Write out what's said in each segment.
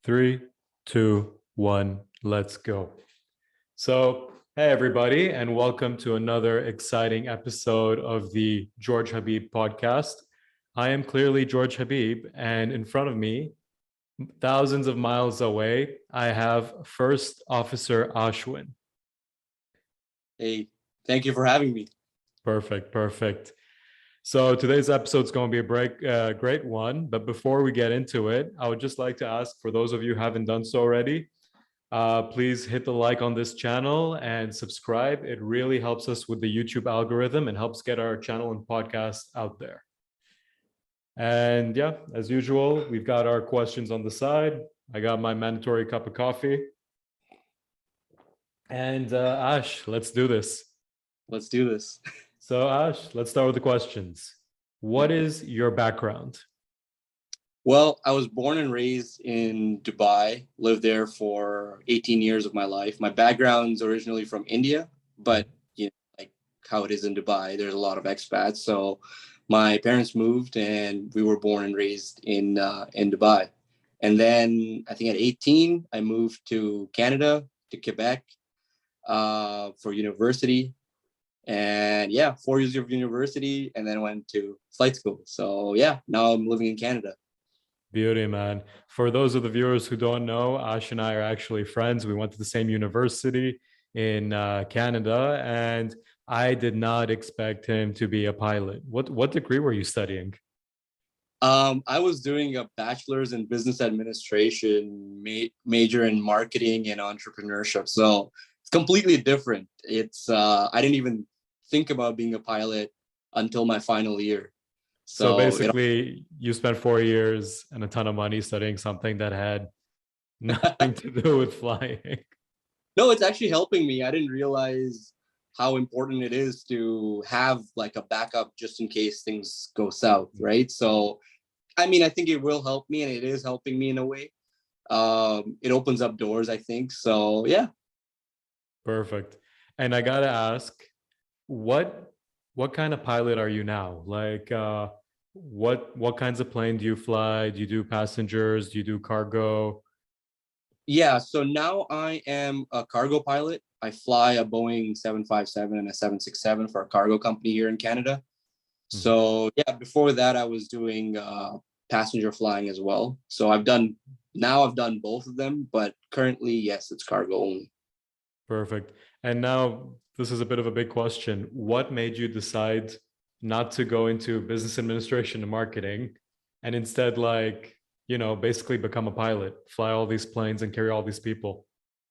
Three, two, one, let's go. Hey everybody, and welcome to another exciting episode of the George Habib podcast. I am clearly George Habib, and in front of me, thousands of miles away, I have First Officer Ashwin. Hey, thank you for having me. Perfect. So today's episode is going to be a great one. But before we get into it, I would just like to ask, for those of you who haven't done so already, please hit the like on this channel and subscribe. It really helps us with the YouTube algorithm and helps get our channel and podcast out there. And yeah, as usual, we've got our questions on the side. I got my mandatory cup of coffee. And Ash, let's do this. Let's do this. So Ash, let's start with the questions. What is your background? Well, I was born and raised in Dubai, lived there for 18 years of my life. My background's originally from India, but like how it is in Dubai, there's a lot of expats. So my parents moved and we were born and raised in Dubai. And then I think at 18, I moved to Canada, to Quebec, for university. And 4 years of university, and then went to flight school. So now I'm living in Canada. Beauty, man. For those of the viewers who don't know, Ash and I are actually friends. We went to the same university in Canada, and I did not expect him to be a pilot. What degree were you studying? I was doing a bachelor's in business administration, major in marketing and entrepreneurship. So it's completely different. It's I didn't even think about being a pilot until my final year. So basically, you spent 4 years and a ton of money studying something that had nothing to do with flying. No, it's actually helping me. I didn't realize how important it is to have like a backup just in case things go south, right? So, I mean, I think it will help me, and it is helping me in a way. It opens up doors, I think. So, yeah. Perfect. And I gotta ask, what kind of pilot are you now? Like, what kinds of plane do you fly? Do you do passengers? Do you do cargo? Yeah, so now I am a cargo pilot. I fly a Boeing 757 and a 767 for a cargo company here in Canada. So before that I was doing passenger flying as well. So I've done both of them, but currently, yes, it's cargo only. Perfect. And now this is a bit of a big question. What made you decide not to go into business administration and marketing and instead, like, basically become a pilot, fly all these planes and carry all these people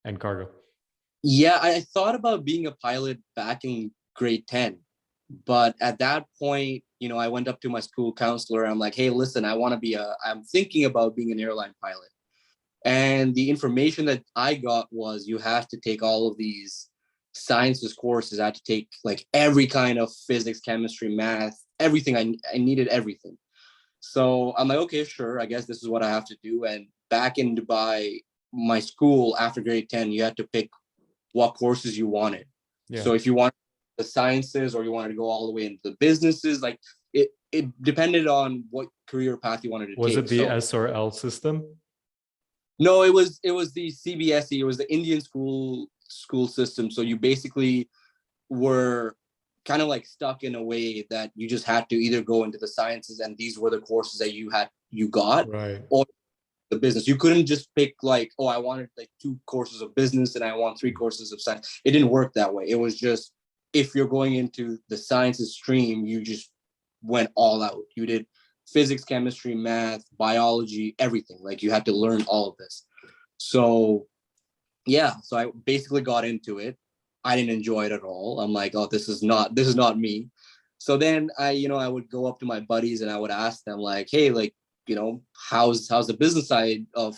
and cargo? Yeah, I thought about being a pilot back in grade 10. But at that point, I went up to my school counselor. I'm like, hey, listen, I'm thinking about being an airline pilot. And the information that I got was you have to take all of these sciences courses. I had to take like every kind of physics, chemistry, math, everything. I needed everything. So I'm like, okay, sure. I guess this is what I have to do. And back in Dubai, my school after grade 10, you had to pick what courses you wanted. Yeah. So if you want the sciences or you wanted to go all the way into the businesses, like it depended on what career path you wanted to take. Was it the S or L system? No, it was the CBSE. It was the Indian school system. So you basically were kind of like stuck in a way that you just had to either go into the sciences, and these were the courses that you got, right, or the business. You couldn't just pick like, oh, I wanted like 2 courses of business and I want 3 courses of science. It didn't work that way. It was just, if you're going into the sciences stream, you just went all out. You did physics, chemistry, math, biology, everything. Like you had to learn all of this. So so I basically got into it. I didn't enjoy it at all. I'm like, oh, this is not me. So then I would go up to my buddies and I would ask them like, hey, like, how's the business side of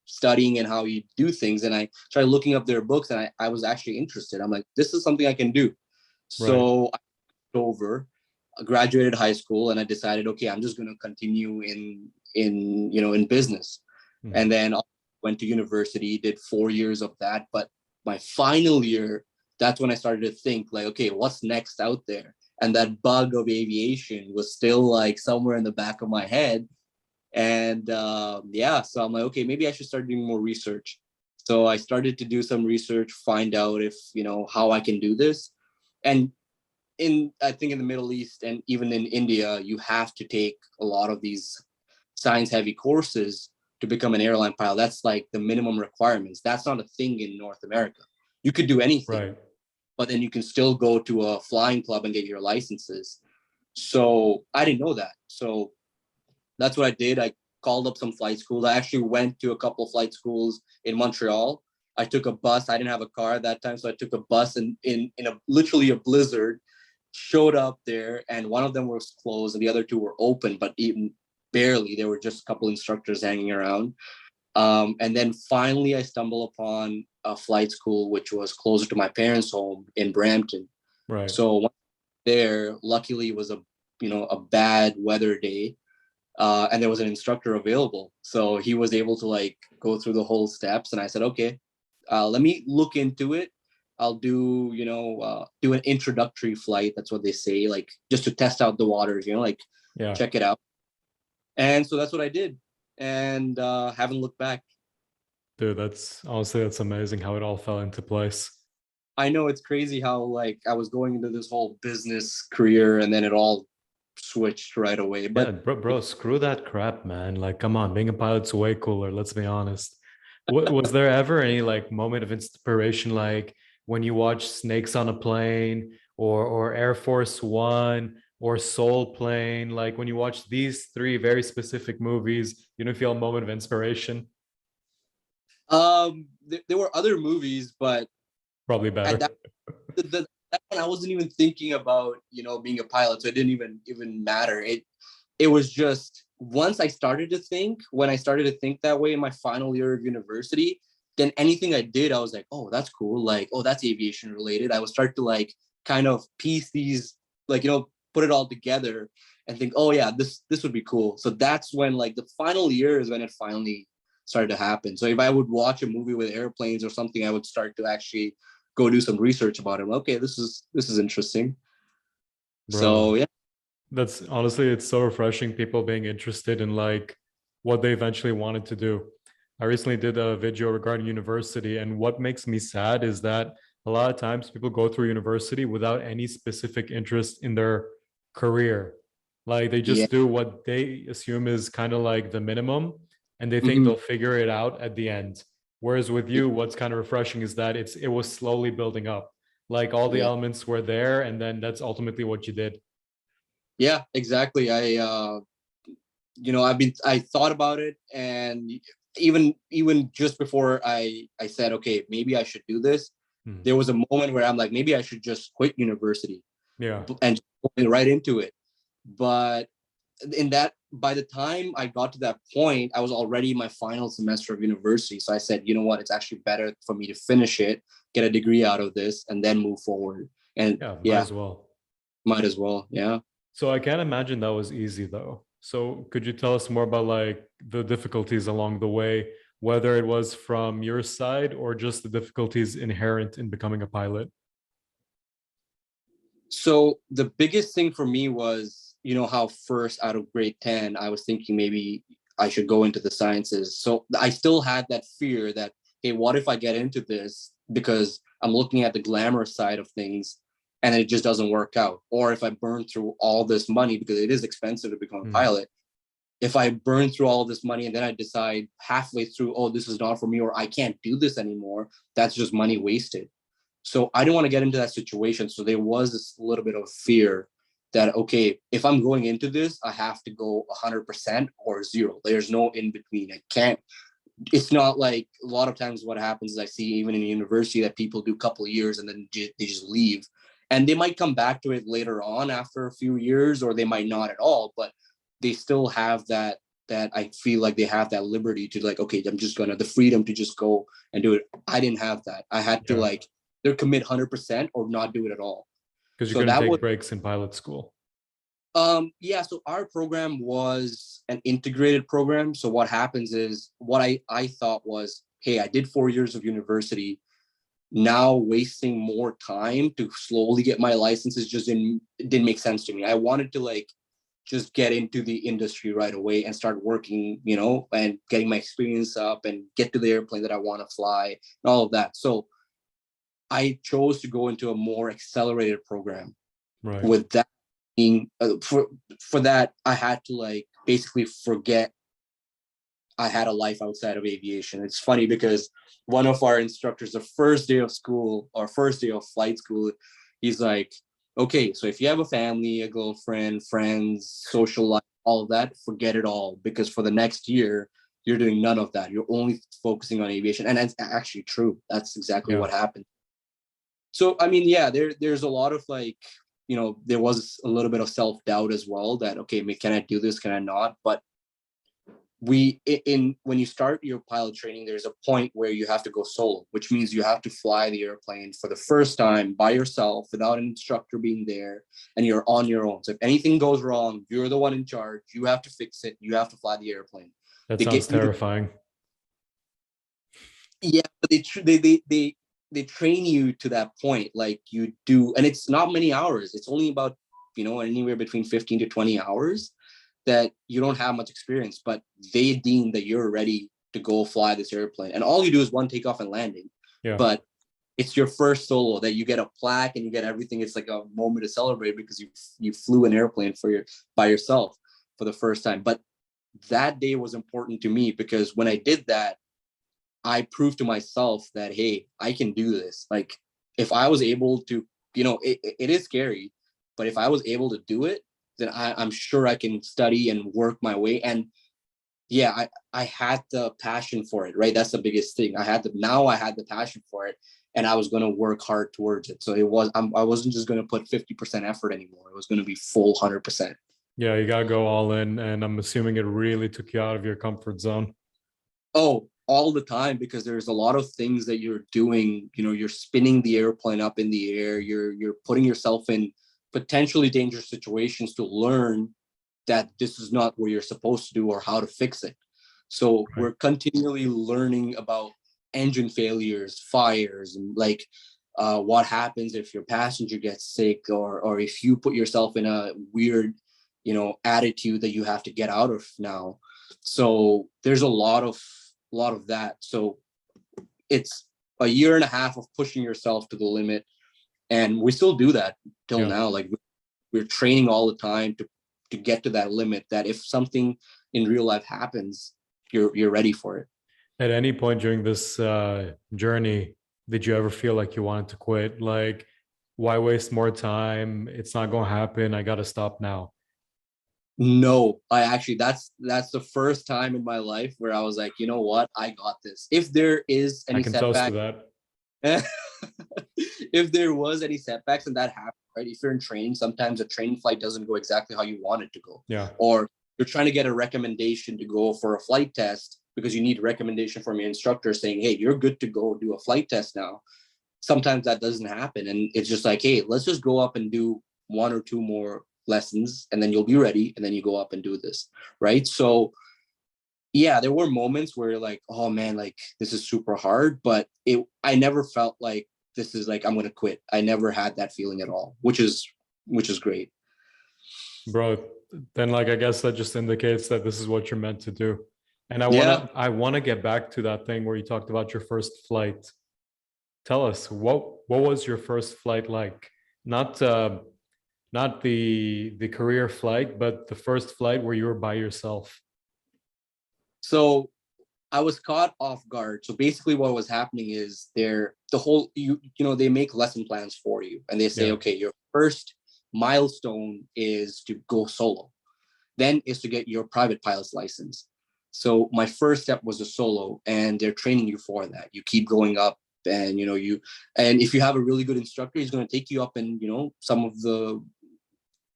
studying and how you do things. And I tried looking up their books, and I was actually interested. I'm like, this is something I can do. So I went over, graduated high school, and I decided, okay, I'm just going to continue in business. And then I went to university, did 4 years of that. But my final year, that's when I started to think like, okay, what's next out there? And that bug of aviation was still like somewhere in the back of my head. And yeah, so I'm like, okay, maybe I should start doing more research. So I started to do some research, find out if, how I can do this. And I think in the Middle East and even in India, you have to take a lot of these science heavy courses to become an airline pilot. That's like the minimum requirements. That's not a thing in North America. You could do anything, Right. but then you can still go to a flying club and get your licenses. So I didn't know that. So that's what I did. I called up some flight schools. I actually went to a couple of flight schools in Montreal. I took a bus. I didn't have a car at that time, so I took a bus and in a literally a blizzard, showed up there, and one of them was closed and the other two were open, but even barely. There were just a couple instructors hanging around. And then finally, I stumbled upon a flight school which was closer to my parents' home in Brampton. Right. So there, luckily, it was a bad weather day, and there was an instructor available, so he was able to like go through the whole steps. And I said, okay, let me look into it. I'll do an introductory flight. That's what they say, like just to test out the waters, like Yeah. check it out. And so that's what I did, and haven't looked back. Dude, that's amazing how it all fell into place. I know it's crazy how like I was going into this whole business career and then it all switched right away. Yeah, But bro, screw that crap, man. Like, come on, being a pilot's way cooler. Let's be honest. Was there ever any like moment of inspiration, like when you watch Snakes on a Plane or Air Force One or Soul Plane? Like when you watch these three very specific movies, you don't feel a moment of inspiration? there were other movies, but Probably at better. that point, I wasn't even thinking about being a pilot, so it didn't even matter. It was just once I started to think, when I started to think that way in my final year of university, then anything I did, I was like, oh, that's cool. Like, oh, that's aviation related. I would start to like kind of piece these, like, put it all together and think, oh yeah, this would be cool. So that's when like the final year is when it finally started to happen. So if I would watch a movie with airplanes or something, I would start to actually go do some research about it. Okay, this is interesting. So Bro, yeah. that's honestly, it's so refreshing people being interested in like what they eventually wanted to do. I recently did a video regarding university, and what makes me sad is that a lot of times people go through university without any specific interest in their career. Like they Yeah. just do what they assume is kind of like the minimum, and they think Mhm. they'll figure it out at the end. Whereas with you, what's kind of refreshing is that it was slowly building up. Like all the Yeah. elements were there, and then that's ultimately what you did. Yeah, exactly. I thought about it, and even just before I said, okay, maybe I should do this, Hmm. there was a moment where I'm like, maybe I should just quit university Yeah. and going right into it. But in that, by the time I got to that point, I was already in my final semester of university. So I said, you know what, it's actually better for me to finish it, get a degree out of this, and then move forward. And Yeah, might yeah, as well. might as well. Yeah. So I can't imagine that was easy though. So could you tell us more about like the difficulties along the way, whether it was from your side or just the difficulties inherent in becoming a pilot? So the biggest thing for me was, how first out of grade 10, I was thinking maybe I should go into the sciences. So I still had that fear that, hey, what if I get into this because I'm looking at the glamorous side of things and it just doesn't work out? Or if I burn through all this money, because it is expensive to become a Hmm. pilot, if I burn through all this money and then I decide halfway through, oh, this is not for me, or I can't do this anymore, that's just money wasted. So I didn't want to get into that situation. So there was this little bit of fear that, okay, if I'm going into this, I have to go 100% or zero. There's no in between. I can't. It's not like a lot of times what happens is I see even in university that people do a couple of years and then they just leave. And they might come back to it later on after a few years, or they might not at all, but they still have that I feel like they have that liberty to like, okay, I'm just gonna the freedom to just go and do it. I didn't have that. I had to Yeah, like either commit 100% or not do it at all. because you So couldn't that was take breaks in pilot school. yeah, so our program was an integrated program. So what happens is what I thought was, hey, I did 4 years of university. Now wasting more time to slowly get my licenses just didn't make sense to me. I wanted to like just get into the industry right away and start working, and getting my experience up and get to the airplane that I want to fly and all of that. So I chose to go into a more accelerated program. Right. With that being for that, I had to like basically forget I had a life outside of aviation. It's funny because one of our instructors, the first day of school or first day of flight school, he's like, okay, so if you have a family, a girlfriend, friends, social life, all of that, forget it all, because for the next year, you're doing none of that. You're only focusing on aviation. And that's actually true. That's exactly what happened. So, I mean, yeah, there's a lot of like, there was a little bit of self-doubt as well that, okay, can I do this? Can I not? But when you start your pilot training, there's a point where you have to go solo, which means you have to fly the airplane for the first time by yourself without an instructor being there, and you're on your own. So if anything goes wrong, you're the one in charge. You have to fix it. You have to fly the airplane. That sounds terrifying. Yeah, but they train you to that point, like you do, and it's not many hours. It's only about anywhere between 15 to 20 hours that you don't have much experience, but they deem that you're ready to go fly this airplane. And all you do is one takeoff and landing. Yeah. But it's your first solo that you get a plaque and you get everything. It's like a moment to celebrate because you flew an airplane by yourself for the first time. But that day was important to me because when I did that, I proved to myself that, hey, I can do this. Like if I was able to, it is scary, but if I was able to do it, then I'm sure I can study and work my way. And yeah, I had the passion for it, right? That's the biggest thing. I had the passion for it, and I was going to work hard towards it. So I wasn't just going to put 50% effort anymore. It was going to be full 100%. Yeah, you got to go all in. And I'm assuming it really took you out of your comfort zone. Oh, all the time, because there's a lot of things that you're doing. You're spinning the airplane up in the air. You're putting yourself in potentially dangerous situations to learn that this is not what you're supposed to do or how to fix it. So we're continually learning about engine failures, fires, and like what happens if your passenger gets sick, or if you put yourself in a weird, attitude that you have to get out of now. So there's a lot of that. So it's a year and a half of pushing yourself to the limit, and we still do that till now. Like we're training all the time to get to that limit, that if something in real life happens, you're ready for it. At any point during this journey, did you ever feel like you wanted to quit? Like, why waste more time? It's not going to happen. I got to stop now. No, I actually, that's the first time in my life where I was like, you know what, I got this. If there is any setback, if there was any setbacks, and that happened, right? If you're in training, sometimes a training flight doesn't go exactly how you want it to go. Yeah. Or you're trying to get a recommendation to go for a flight test because you need a recommendation from your instructor saying, hey, you're good to go do a flight test now. Sometimes that doesn't happen. And it's just like, hey, let's just go up and do one or two more lessons, and then you'll be ready. And then you go up and do this. Right. So yeah, there were moments where like, oh man, like this is super hard, but I never felt like this is like, I'm going to quit. I never had that feeling at all, which is great. Bro, then like, I guess that just indicates that this is what you're meant to do. And I want to get back to that thing where you talked about your first flight. Tell us, what was your first flight like? Not the career flight, but the first flight where you were by yourself. So I was caught off guard. So basically what was happening is they make lesson plans for you, and they say, okay, your first milestone is to go solo. Then is to get your private pilot's license. So my first step was a solo, and they're training you for that. You keep going up, and and if you have a really good instructor, he's going to take you up in some of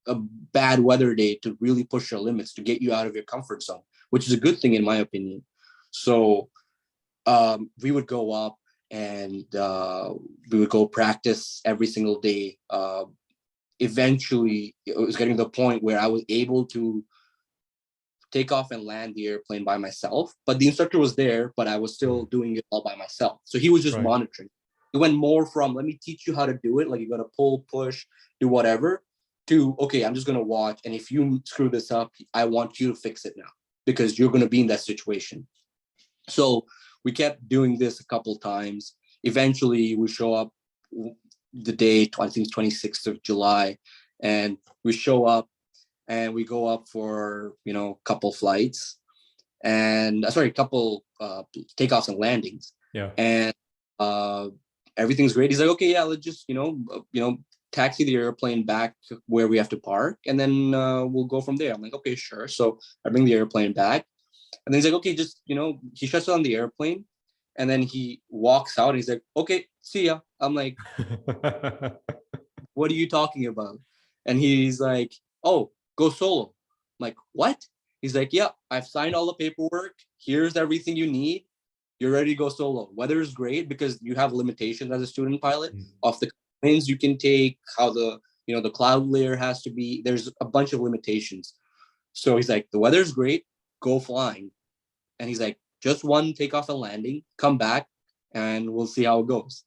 a bad weather day to really push your limits, to get you out of your comfort zone, which is a good thing in my opinion. So we would go up, and we would go practice every single day. Eventually, it was getting to the point where I was able to take off and land the airplane by myself, but the instructor was there, but I was still doing it all by myself. So he was just monitoring. It went more from, let me teach you how to do it. Like, you got to pull, push, do whatever. to, okay, I'm just going to watch. And if you screw this up, I want you to fix it now because you're going to be in that situation. So we kept doing this a couple times. Eventually we show up the day, I think 26th of July, and we show up and we go up for, a couple flights and sorry, a couple takeoffs and landings. Yeah. And everything's great. He's like, okay, yeah, let's just, taxi the airplane back where we have to park, and then we'll go from there. I'm like, okay, sure. So I bring the airplane back, and then he's like, okay, just, he shuts down the airplane, and then he walks out, and he's like, okay, see ya. I'm like, what are you talking about? And he's like, oh, go solo. I'm like, what? He's like, yeah, I've signed all the paperwork. Here's everything you need. You're ready to go solo. Weather is great because you have limitations as a student pilot of the winds you can take, how the cloud layer has to be. There's a bunch of limitations. So he's like, the weather's great, go flying. And he's like, just one takeoff and landing, come back and we'll see how it goes.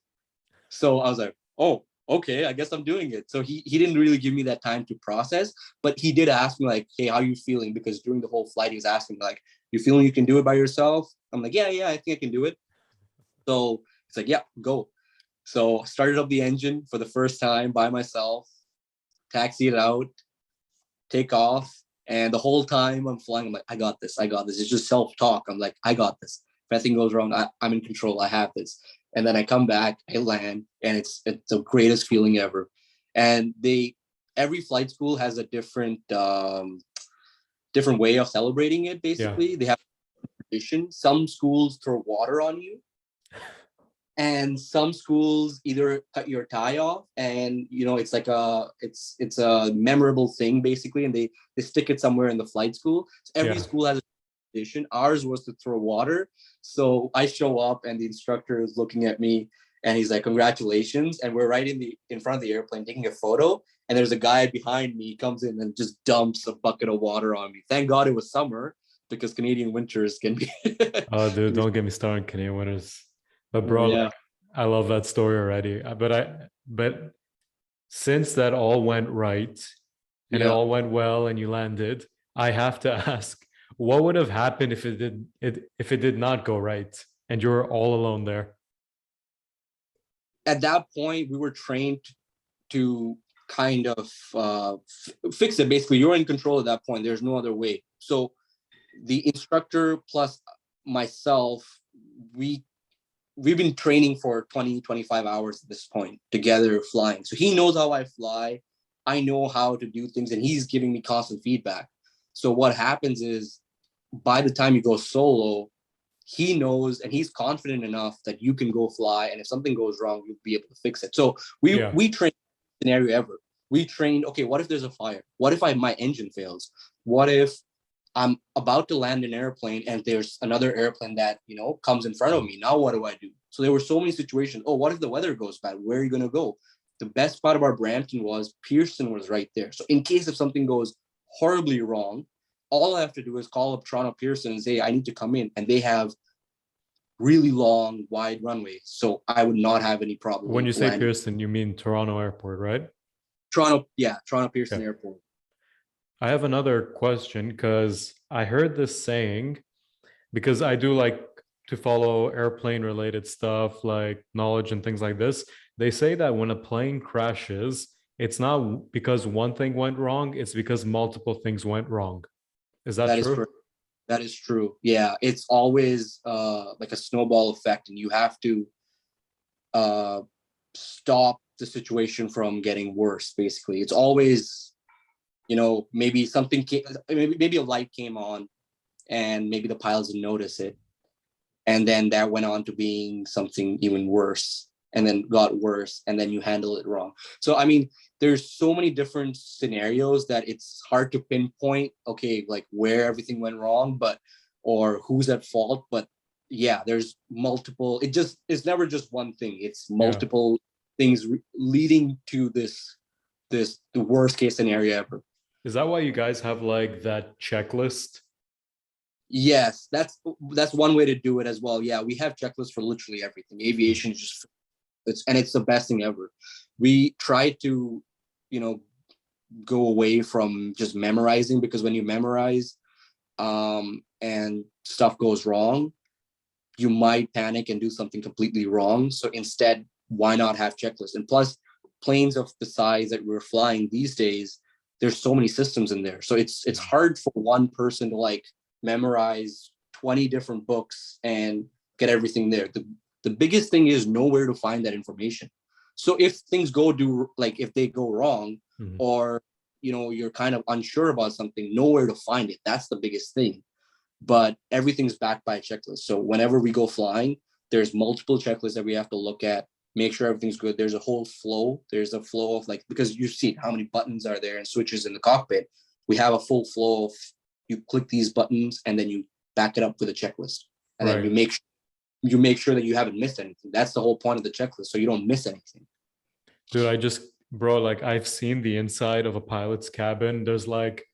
So I was like, oh, okay, I guess I'm doing it. So he didn't really give me that time to process, but he did ask me like, hey, how are you feeling? Because during the whole flight, he was asking like, you feeling you can do it by yourself? I'm like, yeah, I think I can do it. So it's like, yeah, go. So started up the engine for the first time by myself, taxi it out, take off. And the whole time I'm flying, I'm like, I got this. It's just self-talk. I'm like, I got this. If anything goes wrong, I'm in control. I have this. And then I come back, I land, and it's the greatest feeling ever. And every flight school has a different way of celebrating it. Basically, Yeah. they have tradition. Some schools throw water on you, and some schools either cut your tie off, and it's like it's a memorable thing basically, and they stick it somewhere in the flight school. So every school has a tradition. Ours was to throw water. So I show up and the instructor is looking at me and he's like, congratulations. And we're right in front of the airplane taking a photo. And there's a guy behind me, comes in and just dumps a bucket of water on me. Thank God it was summer because Canadian winters can be. Oh, dude, don't get me started on Canadian winters. But bro, Yeah. like, I love that story already. But since that all went right and it Yeah. all went well and you landed, I have to ask, what would have happened if it did not go right and you were all alone there? At that point, we were trained to kind of fix it. Basically, you're in control at that point. There's no other way. So the instructor plus myself, we've been training for 20-25 hours at this point together flying. So he knows how I fly. I know how to do things, and he's giving me constant feedback. So what happens is by the time you go solo, he knows and he's confident enough that you can go fly, and if something goes wrong, you'll be able to fix it. So we trained scenario ever. We trained, okay, what if there's a fire? What if my engine fails? What if I'm about to land an airplane and there's another airplane that comes in front of me? Now what do I do? So there were so many situations. Oh, what if the weather goes bad? Where are you going to go? The best part about Brampton was Pearson was right there. So in case if something goes horribly wrong, all I have to do is call up Toronto Pearson and say, I need to come in. And they have really long, wide runways. So I would not have any problem. When you say landing. Pearson, you mean Toronto Airport, right? Toronto Pearson Airport. I have another question because I heard this saying, because I do like to follow airplane related stuff like knowledge and things like this. They say that when a plane crashes, it's not because one thing went wrong, it's because multiple things went wrong. Is that true? Is correct. That is true. Yeah, it's always like a snowball effect, and you have to stop the situation from getting worse. Basically, it's always, maybe something maybe a light came on, and maybe the pilots didn't notice it, and then that went on to being something even worse, and then got worse, and then you handle it wrong. So I mean, there's so many different scenarios that it's hard to pinpoint, okay, like where everything went wrong, or who's at fault. But yeah, there's multiple. It's never just one thing. It's multiple things leading to the worst case scenario ever. Is that why you guys have like that checklist? Yes, that's one way to do it as well. Yeah, we have checklists for literally everything. Aviation is just it's the best thing ever. We try to, go away from just memorizing, because when you memorize and stuff goes wrong, you might panic and do something completely wrong. So instead, why not have checklists? And plus, planes of the size that we're flying these days, there's so many systems in there. So it's hard for one person to like memorize 20 different books and get everything there. The biggest thing is know where to find that information. So if things if they go wrong, or you're kind of unsure about something, know where to find it. That's the biggest thing. But everything's backed by a checklist. So whenever we go flying, there's multiple checklists that we have to look at, make sure everything's good. There's a whole flow. There's a flow of like, because you see how many buttons are there and switches in the cockpit. We have a full flow of, you click these buttons and then you back it up with a checklist. And then you make sure that you haven't missed anything. That's the whole point of the checklist. So you don't miss anything. Dude, bro, like I've seen the inside of a pilot's cabin. There's like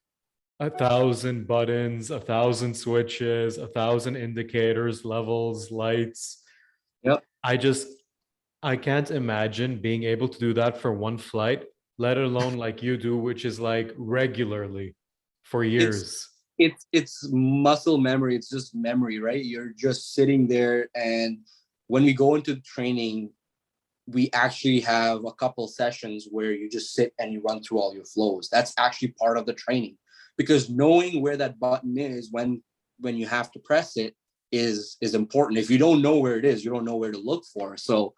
1,000 buttons, 1,000 switches, 1,000 indicators, levels, lights. Yep. I can't imagine being able to do that for one flight, let alone like you do, which is like regularly for years. It's muscle memory. It's just memory, right? You're just sitting there, and when we go into training, we actually have a couple sessions where you just sit and you run through all your flows. That's actually part of the training, because knowing where that button is when you have to press it is important. If you don't know where it is, you don't know where to look for. So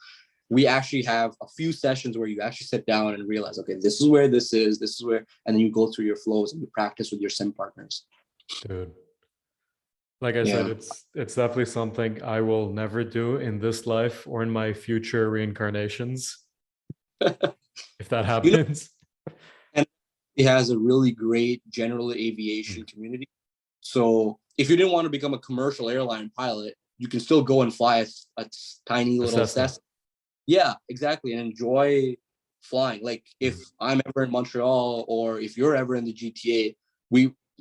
we actually have a few sessions where you actually sit down and realize, okay, this is where this is where, and then you go through your flows and you practice with your sim partners. Dude, like I said, it's definitely something I will never do in this life or in my future reincarnations, if that happens. And it has a really great general aviation community. So if you didn't want to become a commercial airline pilot, you can still go and fly a tiny little Cessna. Yeah, exactly. And enjoy flying. Like if I'm ever in Montreal, or if you're ever in the GTA,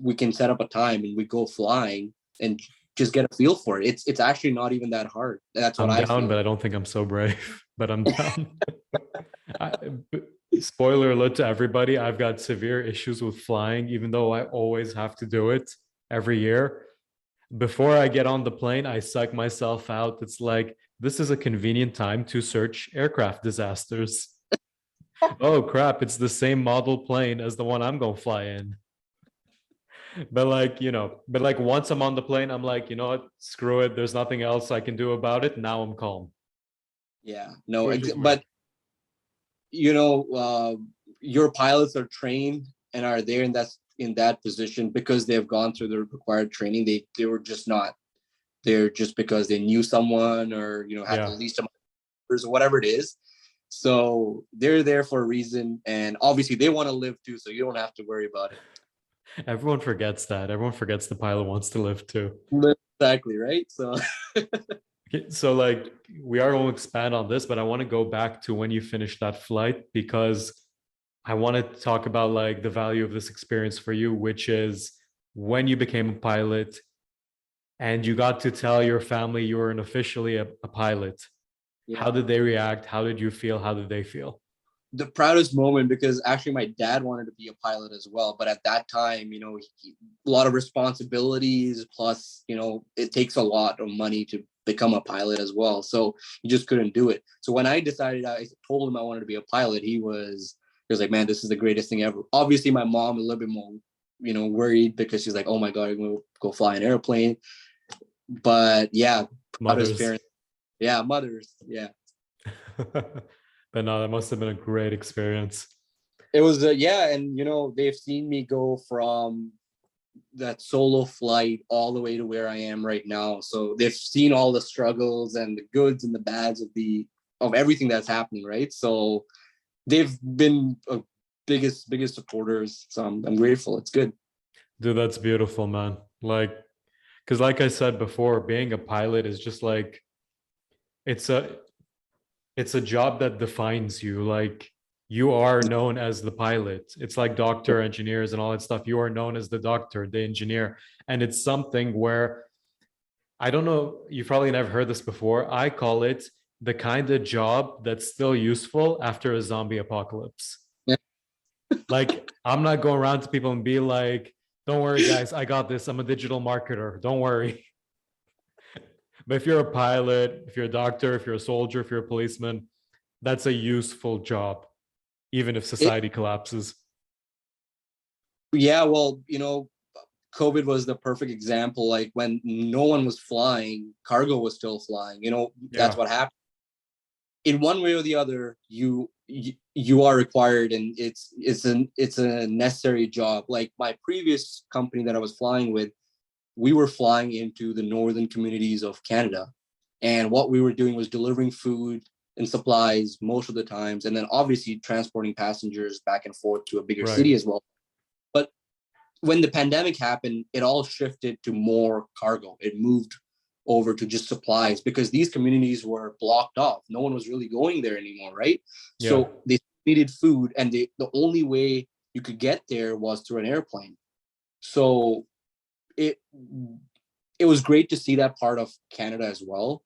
we can set up a time and we go flying and just get a feel for it. It's actually not even that hard. That's what I'm I down, feel. but I don't think I'm so brave. But I'm down. Spoiler alert to everybody, I've got severe issues with flying, even though I always have to do it every year. Before I get on the plane, I psych myself out. It's like, this is a convenient time to search aircraft disasters. Oh crap, it's the same model plane as the one I'm going to fly in. But like once I'm on the plane, I'm like, you know what, screw it. There's nothing else I can do about it. Now I'm calm. Yeah, no, but your pilots are trained and are there in that position because they've gone through the required training. They were just not there just because they knew someone, or had the least amount of or whatever it is. So they're there for a reason, and obviously they want to live too, so you don't have to worry about it. Everyone forgets that. Everyone forgets the pilot wants to live too. Exactly, right? So like we are going to expand on this, but I want to go back to when you finished that flight, because I want to talk about like the value of this experience for you, which is when you became a pilot and you got to tell your family you were officially a pilot. Yeah. How did they react? How did you feel? How did they feel? The proudest moment, because actually my dad wanted to be a pilot as well, but at that time, a lot of responsibilities, plus it takes a lot of money to become a pilot as well, so he just couldn't do it. So when I decided, I told him I wanted to be a pilot, he was like, man, this is the greatest thing ever. Obviously my mom a little bit more worried, because she's like, oh my god, you're gonna go fly an airplane. But yeah, mothers. Parents, yeah, mothers, yeah. But no, that must have been a great experience. It was and they've seen me go from that solo flight all the way to where I am right now. So they've seen all the struggles and the goods and the bads of everything that's happening, right? So they've been biggest supporters. So I'm grateful. It's good. Dude, that's beautiful, man. Like, because like I said before, being a pilot is just like, it's a job that defines you. Like, you are known as the pilot. It's like doctor, engineers, and all that stuff. You are known as the doctor, the engineer. And it's something where, I don't know, you've probably never heard this before. I call it the kind of job that's still useful after a zombie apocalypse. Yeah. Like, I'm not going around to people and be like, don't worry, guys, I got this. I'm a digital marketer. Don't worry. But if you're a pilot, if you're a doctor, if you're a soldier, if you're a policeman, that's a useful job, even if It, society collapses. yeah, well, COVID was the perfect example. Like when no one was flying, cargo was still flying. That's Yeah. what happened. In one way or the other, you are required, and it's a necessary job. Like my previous company that I was flying with, we were flying into the northern communities of Canada, and what we were doing was delivering food and supplies most of the times, and then obviously transporting passengers back and forth to a bigger Right. city as well. But when the pandemic happened, it all shifted to more cargo. It moved over to just supplies because these communities were blocked off. No one was really going there anymore, right? Yeah. So they needed food, and the only way you could get there was through an airplane. So it it was great to see that part of Canada as well,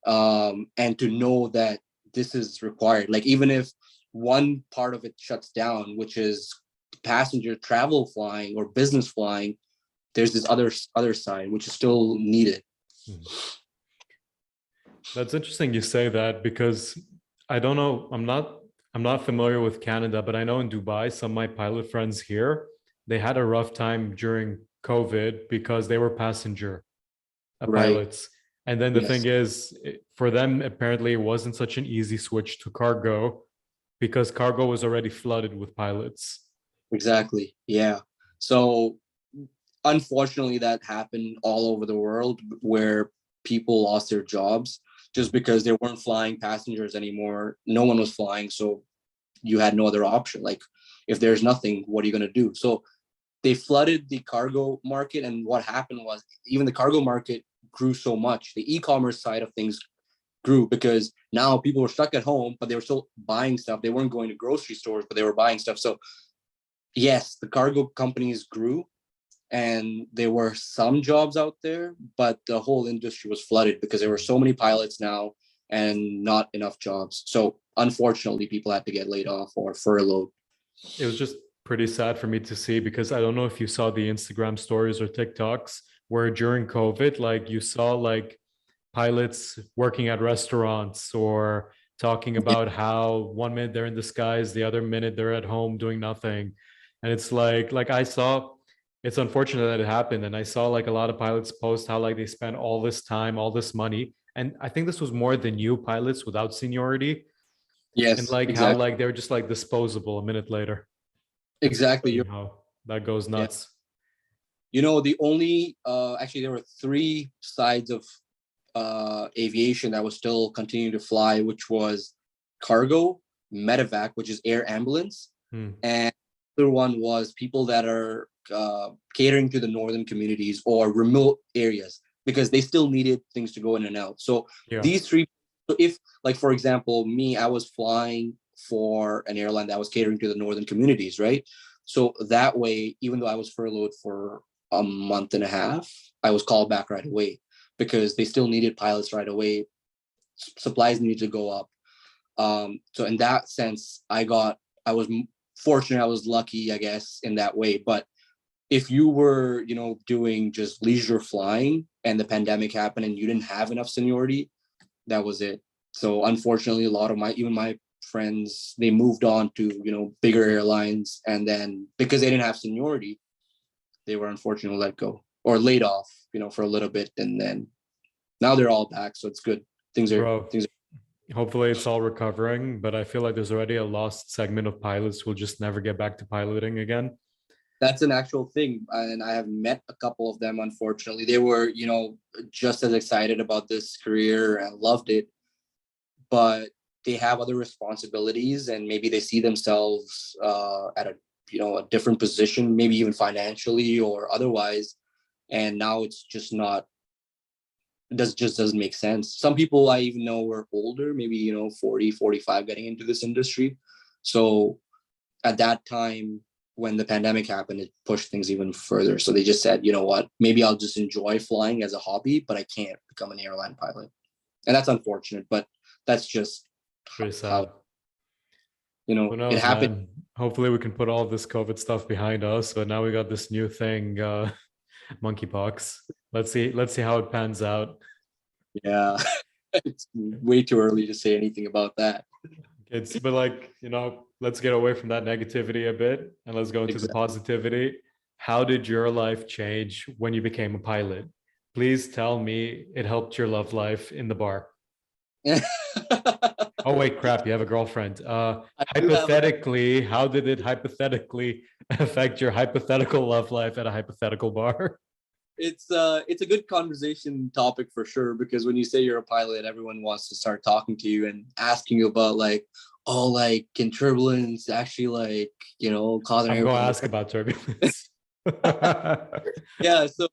and to know that this is required. Like even if one part of it shuts down, which is passenger travel flying or business flying, there's this other side which is still needed. Mhm. That's interesting you say that because I don't know, I'm not familiar with Canada, but I know in Dubai, some of my pilot friends here, they had a rough time during COVID because they were passenger Right. pilots. And then the thing Yes. is, for them, apparently it wasn't such an easy switch to cargo because cargo was already flooded with pilots. Exactly. Yeah. So unfortunately, that happened all over the world where people lost their jobs just because they weren't flying passengers anymore. No one was flying, so you had no other option. Like if there's nothing, what are you going to do? So they flooded the cargo market, and what happened was even the cargo market grew so much. The e-commerce side of things grew because now people were stuck at home, but they were still buying stuff. They weren't going to grocery stores, but they were buying stuff. So yes, the cargo companies grew, and there were some jobs out there, but the whole industry was flooded because there were so many pilots now and not enough jobs. So unfortunately, people had to get laid off or furloughed. It was just pretty sad for me to see because I don't know if you saw the Instagram stories or TikToks where during COVID, like you saw like pilots working at restaurants or talking about how 1 minute they're in the skies, the other minute they're at home doing nothing. And it's like I saw, it's unfortunate that it happened. And I saw like a lot of pilots post how like they spent all this time, all this money. And I think this was more the new pilots without seniority. And Yes, like how exactly. like they're just like disposable a minute later. It's Exactly. funny how that goes Yeah. nuts. The only actually there were three sides of aviation that was still continuing to fly, which was cargo, medevac, which is air ambulance, Hmm. and the other one was people that are catering to the northern communities or remote areas because they still needed things to go in and out. So Yeah. these three, so if like for example me, I was flying for an airline that was catering to the northern communities, right? So that way, even though I was furloughed for a month and a half, I was called back right away because they still needed pilots right away. Supplies needed to go up. So in that sense, I was fortunate. I was lucky, I guess, in that way. But if you were, doing just leisure flying and the pandemic happened and you didn't have enough seniority, that was it. So unfortunately, a lot of even my friends, they moved on to, bigger airlines. And then because they didn't have seniority, they were unfortunately let go or laid off, for a little bit. And then now they're all back. So it's good. Things are, Bro, things are hopefully it's all recovering, but I feel like there's already a lost segment of pilots who'll just never get back to piloting again. that's an actual thing. And I have met a couple of them, unfortunately. They were, just as excited about this career and loved it, but they have other responsibilities and maybe they see themselves at a different position, maybe even financially or otherwise. And now it's just not, just doesn't make sense. Some people I even know were older, maybe, 40, 45, getting into this industry. So at that time, when the pandemic happened, it pushed things even further. So they just said, you know what, maybe I'll just enjoy flying as a hobby, but I can't become an airline pilot. And that's unfortunate, but that's just Pretty how, sad. Who it knows, happened. man? hopefully we can put all this COVID stuff behind us. But now we got this new thing, monkeypox. Let's see how it pans out. Yeah, it's way too early to say anything about that. It's but like, let's get away from that negativity a bit and let's go into the Exactly. positivity. How did your life change when you became a pilot? Please tell me it helped your love life in the bar. Oh wait, crap, you have a girlfriend. I do have a Hypothetically, how did it hypothetically affect your hypothetical love life at a hypothetical bar? it's a good conversation topic for sure, because when you say you're a pilot, everyone wants to start talking to you and asking you about like, oh, like, can turbulence actually, like, cause an I'm going to airplane to ask about turbulence. Yeah, so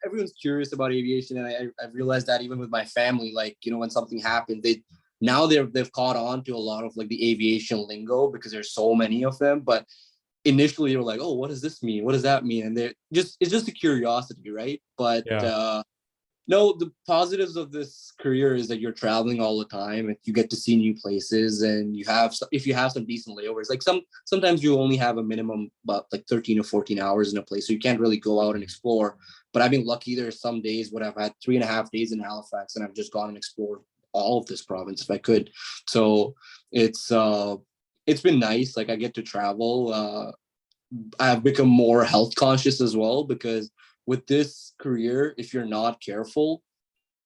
everyone's curious about aviation, and I've realized that even with my family, like, when something happens, they've caught on to a lot of like the aviation lingo because there's so many of them. But initially, they were like, "Oh, what does this mean? What does that mean?" And it's just a curiosity, right? But Yeah. no, the positives of this career is that you're traveling all the time and you get to see new places, and if you have some decent layovers, like sometimes you only have a minimum about like 13 or 14 hours in a place, so you can't really go out and explore. But I've been lucky. There's some days when I've had 3.5 days in Halifax and I've just gone and explored all of this province if I could. So it's been nice. Like, I get to travel. I've become more health conscious as well, because with this career, if you're not careful,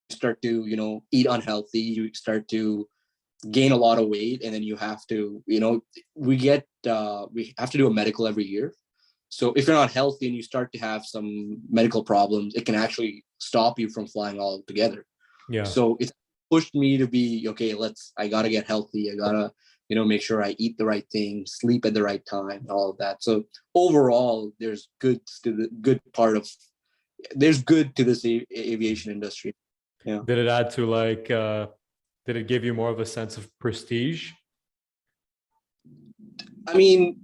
you start to, eat unhealthy, you start to gain a lot of weight, and then you have to, we have to do a medical every year. So if you're not healthy and you start to have some medical problems, it can actually stop you from flying altogether. Yeah. So it's pushed me to be okay. I gotta get healthy. I gotta, make sure I eat the right thing, sleep at the right time, all of that. So overall, there's good to this aviation industry. Yeah. Did it add to like did it give you more of a sense of prestige? I mean,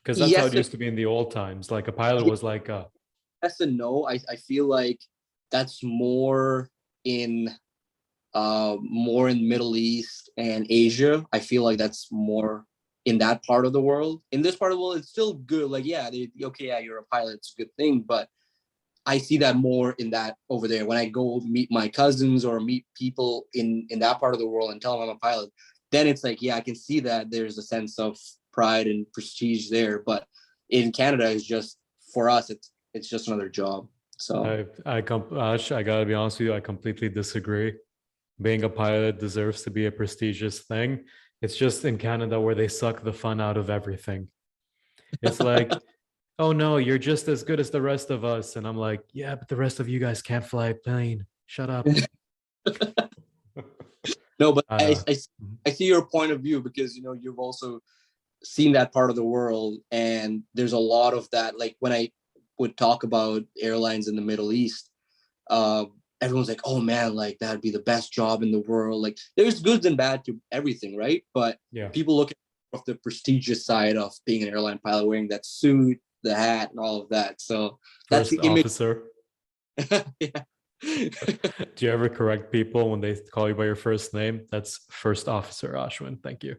Because that's how it yes and used to be in the old times. Like a pilot was like yes and no. I feel like that's in more in Middle East and Asia. I feel like that's more in that part of the world. In this part of the world, it's still good. Like, yeah, okay, yeah, you're a pilot, it's a good thing, but I see that more in that over there. When I go meet my cousins or meet people in that part of the world and tell them I'm a pilot, then it's like, yeah, I can see that there's a sense of pride and prestige there. But in Canada, it's just, for us, it's just another job. So Ash, I gotta be honest with you, I completely disagree. Being a pilot deserves to be a prestigious thing. It's just in Canada where they suck the fun out of everything. It's like, oh no, you're just as good as the rest of us. And I'm like, yeah, but the rest of you guys can't fly a plane. Shut up. no, but Uh, I see your point of view, because you've also seen that part of the world, and there's a lot of that. Like, when I would talk about airlines in the Middle East, uh, everyone's like, "Oh man, like that'd be the best job in the world." Like, there's good and bad to everything, right? But yeah. people look at the prestigious side of being an airline pilot, wearing that suit, the hat, and all of that. So that's First the image. officer. Yeah. Do you ever correct people when they call you by your first name? That's First Officer Ashwin. Thank you.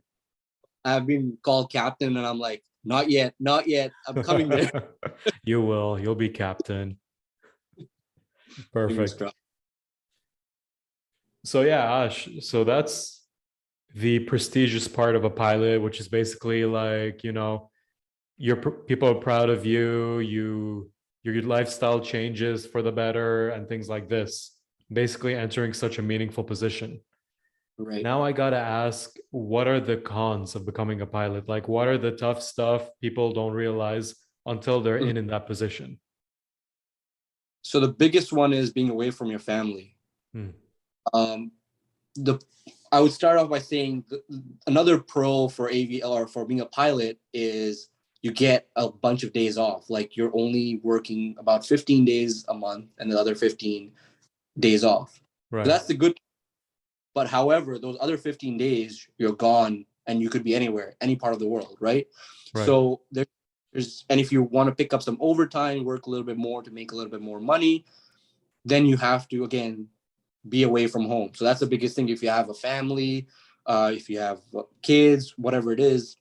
I've been called captain, and I'm like, not yet, not yet. I'm coming there. You will. You'll be captain. Fingers Perfect. crossed. So yeah, Ash. So that's the prestigious part of a pilot, which is basically like, people are proud of you. Your lifestyle changes for the better and things like this. Basically entering such a meaningful position. Right. Now I gotta ask, what are the cons of becoming a pilot? Like, what are the tough stuff people don't realize until they're Mhm. in that position? So the biggest one is being away from your family. Hmm. Um, the I would start off by saying another pro for AV or for being a pilot is you get a bunch of days off. Like, you're only working about 15 days a month and the other 15 days off. So Right. that's the good. But however, those other 15 days, you're gone and you could be anywhere, any part of the world, right? Right. So and if you want to pick up some overtime, work a little bit more to make a little bit more money, then you have to, again, be away from home. So that's the biggest thing. If you have a family, if you have kids, whatever it is,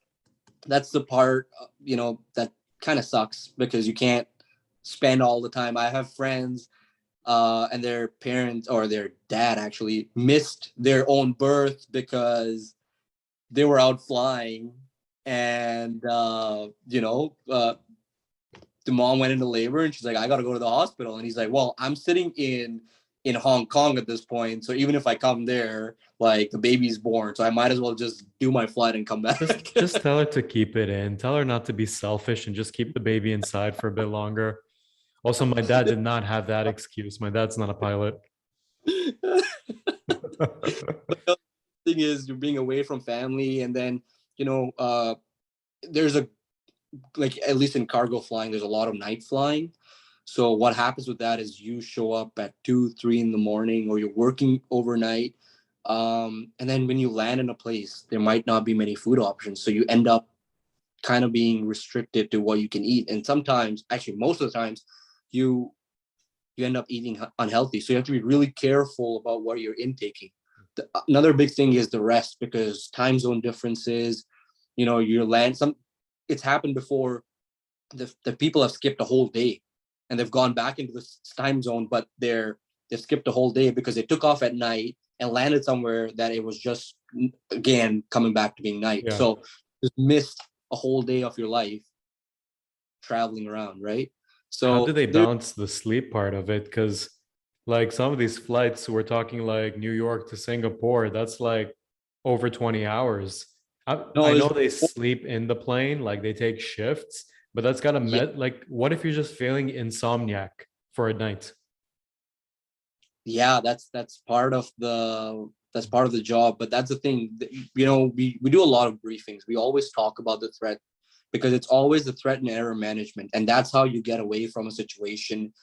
that's the part, that kind of sucks because you can't spend all the time. I have friends and their parents or their dad actually missed their own birth because they were out flying, and the mom went into labor and she's like, I gotta go to the hospital. And he's like, well, I'm sitting in Hong Kong at this point. So even if I come there, like the baby's born. So I might as well just do my flight and come back. Just tell her to keep it in. Tell her not to be selfish and just keep the baby inside for a bit longer. Also, my dad did not have that excuse. My dad's not a pilot. The thing is you're being away from family, and then there's a like, at least in cargo flying, there's a lot of night flying. So what happens with that is you show up at 2, 3 in the morning, or you're working overnight. And then when you land in a place, there might not be many food options. So you end up kind of being restricted to what you can eat. And sometimes, actually most of the times, you end up eating unhealthy. So you have to be really careful about what you're intaking. Another big thing is the rest, because time zone differences, your land, it's happened before. The people have skipped a whole day and they've gone back into the time zone, but they've skipped a whole day because they took off at night and landed somewhere that it was just, again, coming back to being night. Yeah. So just missed a whole day of your life traveling around, right? How So do they balance the sleep part of it? Because like some of these flights, we're talking like New York to Singapore, that's like over 20 hours. no, I know there's they sleep in the plane, like they take shifts, but that's got to yeah, met. Like, what if you're just feeling insomniac for a night? yeah, that's part of the job. But that's the thing, we do a lot of briefings. We always talk about the threat, because it's always the threat and error management, and that's how you get away from a situation,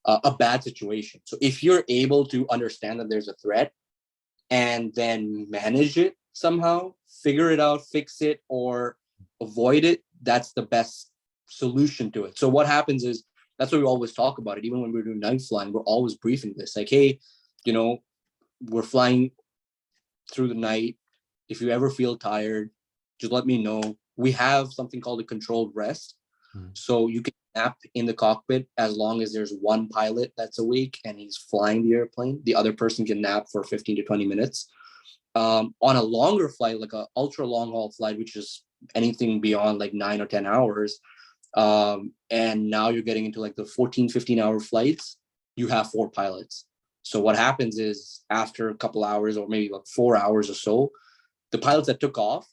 a bad situation. So if you're able to understand that there's a threat and then manage it somehow, figure it out, fix it, or avoid it, that's the best solution to it. So what happens is, that's why we always talk about it. Even when we're doing night flying, we're always briefing this, like, hey, you know we're flying through the night. If you ever feel tired, just let me know. We have something called a controlled rest. Hmm. So you can nap in the cockpit as long as there's one pilot that's awake and he's flying the airplane. The other person can nap for 15 to 20 minutes. On a longer flight, like a ultra long haul flight, which is anything beyond like 9 or 10 hours, and now you're getting into like the 14, 15-hour flights, you have 4 pilots. So what happens is, after a couple hours or maybe like 4 hours or so, the pilots that took off,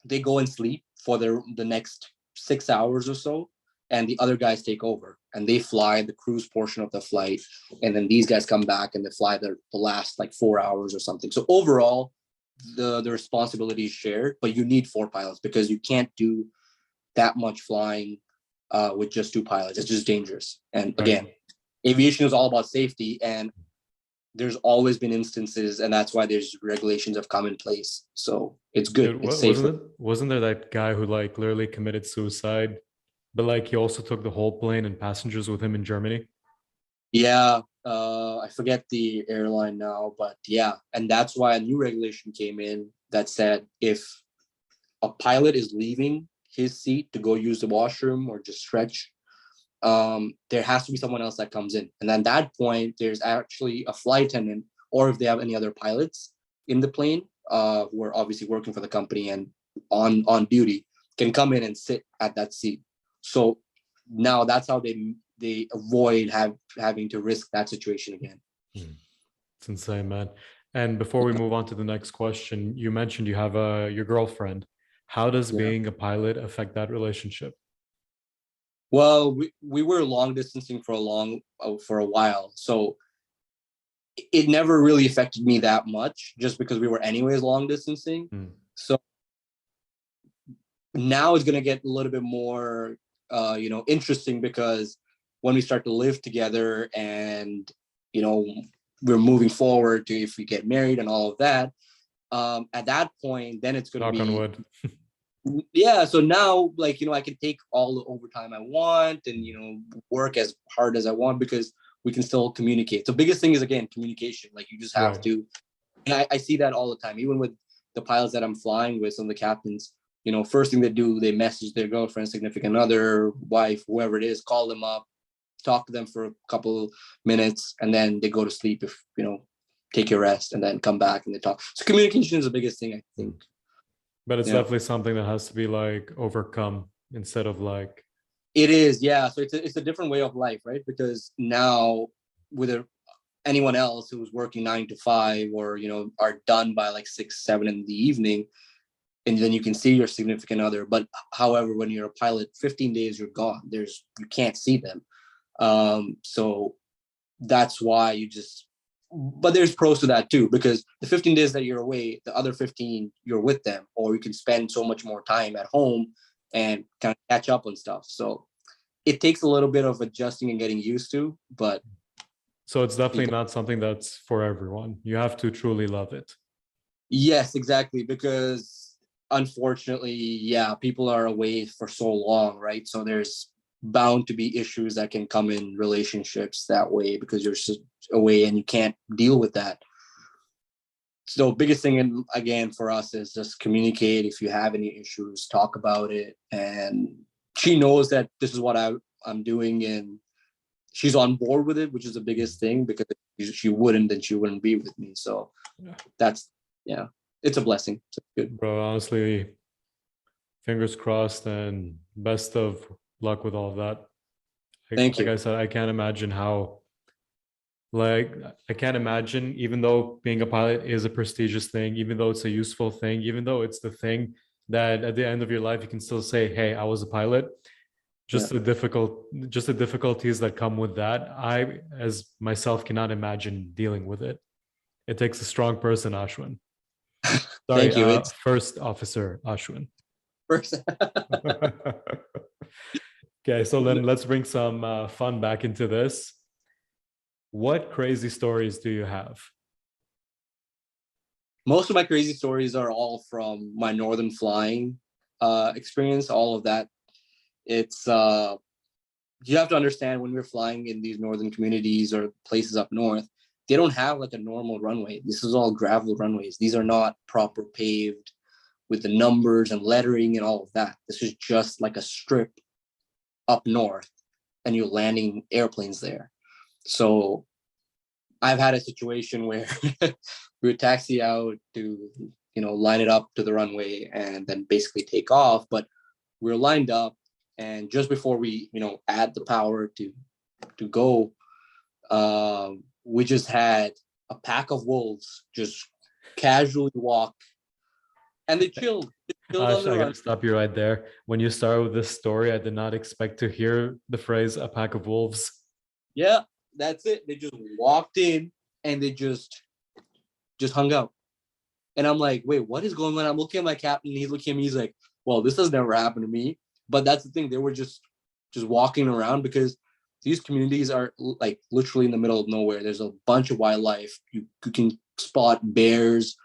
they go and sleep for the next 6 hours or so, and the other guys take over and they fly the cruise portion of the flight, and then these guys come back and they fly the last like 4 hours or something. So overall, the responsibility is shared, but you need 4 pilots because you can't do that much flying with just 2 pilots. It's just dangerous. And Right. again, aviation is all about safety, and there's always been instances, and that's why there's regulations have come in place. So it's good. Dude, It's wasn't safer. it? Wasn't there that guy who like literally committed suicide, but like he also took the whole plane and passengers with him in Germany? Yeah, I forget the airline now, but yeah, and that's why a new regulation came in that said, if a pilot is leaving his seat to go use the washroom or just stretch, there has to be someone else that comes in. And at that point, there's actually a flight attendant, or if they have any other pilots in the plane, who are obviously working for the company and on duty, can come in and sit at that seat. So now that's how they avoid having to risk that situation again. Hmm. It's insane, man. And before we move on to the next question, you mentioned you have your girlfriend. How does Yeah. being a pilot affect that relationship? Well, we were long distancing for a while, so it never really affected me that much, just because we were anyways long distancing. Hmm. So now it's going to get a little bit more interesting, because when we start to live together, and you know we're moving forward to, if we get married and all of that, at that point, then it's going to Knock on be, wood. yeah. So now, like, I can take all the overtime I want, and work as hard as I want, because we can still communicate. So biggest thing is, again, communication. Like, you just have Right. to, and I see that all the time, even with the pilots that I'm flying with, some of the captains. first thing they do, they message their girlfriend, significant other, wife, whoever it is, call them up, talk to them for a couple minutes, and then they go to sleep if, take your rest and then come back and they talk. So communication is the biggest thing, I think. But it's Yeah. definitely something that has to be like overcome instead of like. It is, yeah. So it's a different way of life, right? Because now with anyone else who's working 9 to 5 or, are done by like 6, 7 in the evening, and then you can see your significant other. But however, when you're a pilot, 15 days you're gone. You can't see them. So that's why but there's pros to that too, because the 15 days that you're away, the other 15 you're with them, or you can spend so much more time at home and kind of catch up on stuff. So it takes a little bit of adjusting and getting used to, but. So it's definitely not something that's for everyone. You have to truly love it. Yes, exactly. Because unfortunately, yeah, people are away for so long, right? So there's bound to be issues that can come in relationships that way because you're just away and you can't deal with that. So biggest thing, again, for us is just communicate. If you have any issues, talk about it. And she knows that this is what I'm doing, and she's on board with it, which is the biggest thing, because if she wouldn't, then she wouldn't be with me. So that's, it's a blessing. It's good. Bro, honestly, fingers crossed and best of luck with all of that. Thank you. Like I said, I can't imagine even though being a pilot is a prestigious thing, even though it's a useful thing, even though it's the thing that at the end of your life, you can still say, hey, I was a pilot. Just the difficulties that come with that. I, as myself, cannot imagine dealing with it. It takes a strong person, Ashwin. Sorry, Thank you. First Officer Ashwin. First. Okay, so then let's bring some fun back into this. What crazy stories do you have? Most of my crazy stories are all from my northern flying experience. All of that. It's you have to understand, when we're flying in these northern communities or places up north, they don't have like a normal runway. This is all gravel runways. These are not proper paved with the numbers and lettering and all of that. This is just like a strip up north, and you're landing airplanes there. So I've had a situation where we would taxi out to, line it up to the runway and then basically take off. But we're lined up, and just before we, add the power to go, we just had a pack of wolves just casually walk, and they chilled. Ash, I gotta stop you right there. When you started with this story, I did not expect to hear the phrase "a pack of wolves." Yeah, that's it. They just walked in and they just hung out. And I'm like, wait, what is going on? I'm looking at my captain. He's looking at me. He's like, well, this has never happened to me. But that's the thing. They were just walking around, because these communities are like literally in the middle of nowhere. There's a bunch of wildlife. You can spot bears,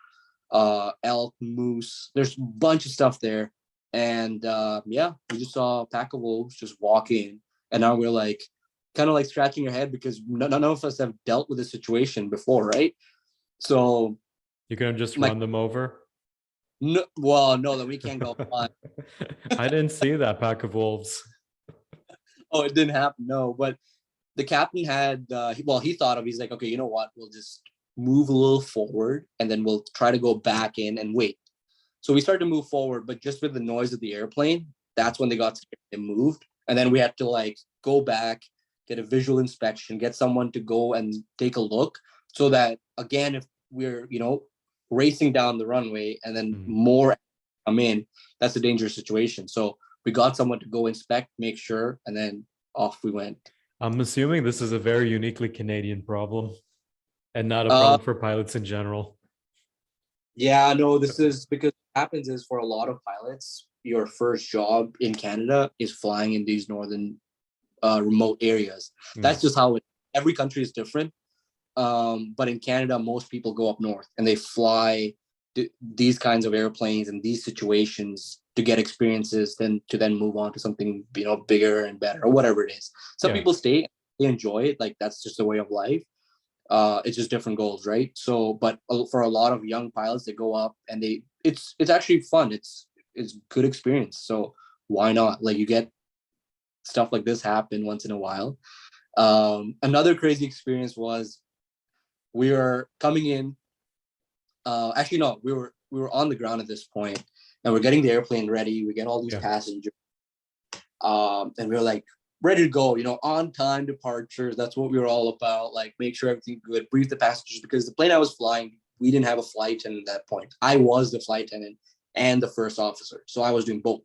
elk, moose. There's a bunch of stuff there. And we just saw a pack of wolves just walk in. And now we're like, kind of like scratching your head, because none of us have dealt with this situation before, right? So you couldn't just run them over? No, well, no, that we can't go flying. I didn't see that pack of wolves. Oh, it didn't happen. No, but the captain had, he thought of, he's like, okay, you know what? We'll just move a little forward and then we'll try to go back in and wait. So we started to move forward, but just with the noise of the airplane, that's when they got scared and moved. And then we had to like go back, get a visual inspection, get someone to go and take a look, so that again, if we're, racing down the runway and then more come in, that's a dangerous situation. So we got someone to go inspect, make sure, and then off we went. I'm assuming this is a very uniquely Canadian problem and not a problem for pilots in general. Yeah, no, this is because what happens is, for a lot of pilots, your first job in Canada is flying in these northern remote areas. That's just how every country is different. But in Canada, most people go up north and they fly these kinds of airplanes in these situations to get experiences, then move on to something, bigger and better, or whatever it is. Some people stay, they enjoy it. Like, that's just a way of life. It's just different goals, right? So, but for a lot of young pilots, they go up and it's actually fun. It's it's good experience. So why not? Like, you get stuff like this happen once in a while. Another crazy experience was we were coming in. Actually, no, we were on the ground at this point, and we're getting the airplane ready. We get all these Yeah. passengers, and we were like ready to go. On time departures. That's what we were all about. Like, make sure everything's good. Brief the passengers, because the plane I was flying, we didn't have a flight attendant at that point. I was the flight attendant and the first officer, so I was doing both.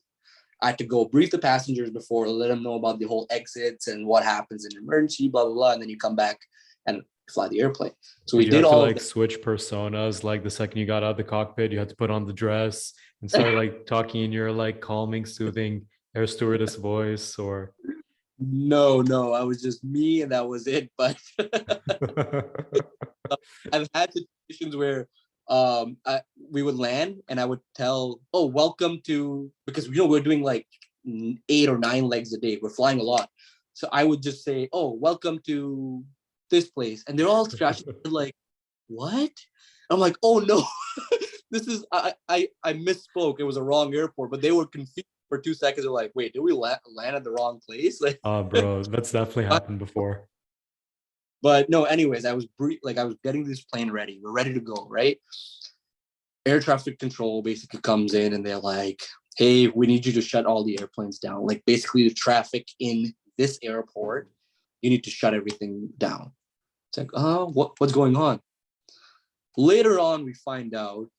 I had to go brief the passengers before, let them know about the whole exits and what happens in an emergency, blah, blah, blah. And then you come back and fly the airplane. So we Did you did have to all of like switch personas? Like the second you got out of the cockpit, you had to put on the dress and start like talking in your like calming, soothing air stewardess voice, or No, I was just me and that was it. But I've had situations where we would land and I would tell, oh, welcome to, because we're doing like 8 or 9 legs a day. We're flying a lot. So I would just say, oh, welcome to this place. And they're all scratching like, what? I'm like, oh no, this is I misspoke. It was a wrong airport, but they were confused for 2 seconds. They're like, wait, did we land at the wrong place? Like, oh, bro, that's definitely happened before. but no, anyways, I was getting this plane ready. We're ready to go, right? Air traffic control basically comes in and they're like, hey, we need you to shut all the airplanes down. Like, basically the traffic in this airport, you need to shut everything down. It's like, oh, what's going on? Later on, we find out,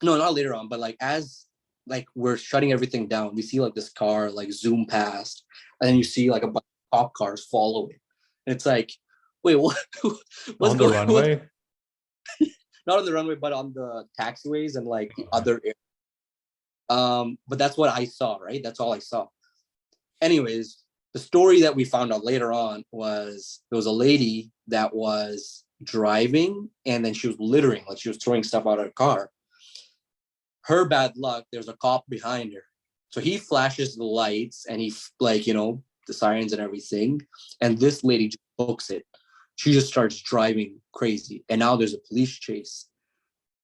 no, not later on, but like as like we're shutting everything down, we see like this car like zoom past, and then you see like a bunch of cop cars following. And it's like, wait, what? What's On the going on? runway? Not on the runway, but on the taxiways and like the other air. But that's what I saw, right? That's all I saw. Anyways, the story that we found out later on was there was a lady that was driving and then she was littering, like she was throwing stuff out of her car. Her bad luck, there's a cop behind her. So he flashes the lights and he, like, the sirens and everything. And this lady just books it. She just starts driving crazy. And now there's a police chase.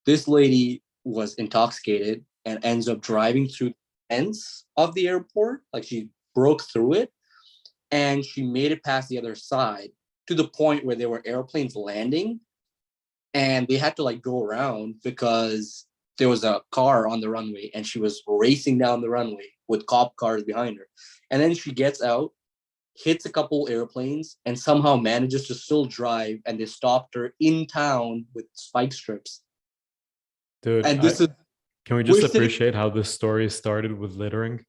This lady was intoxicated and ends up driving through the fence of the airport. Like, she broke through it and she made it past the other side to the point where there were airplanes landing and they had to like go around because there was a car on the runway and she was racing down the runway with cop cars behind her. And then she gets out, hits a couple airplanes, and somehow manages to still drive. And they stopped her in town with spike strips. Dude, And this is, can we just we're sitting, appreciate how this story started with littering?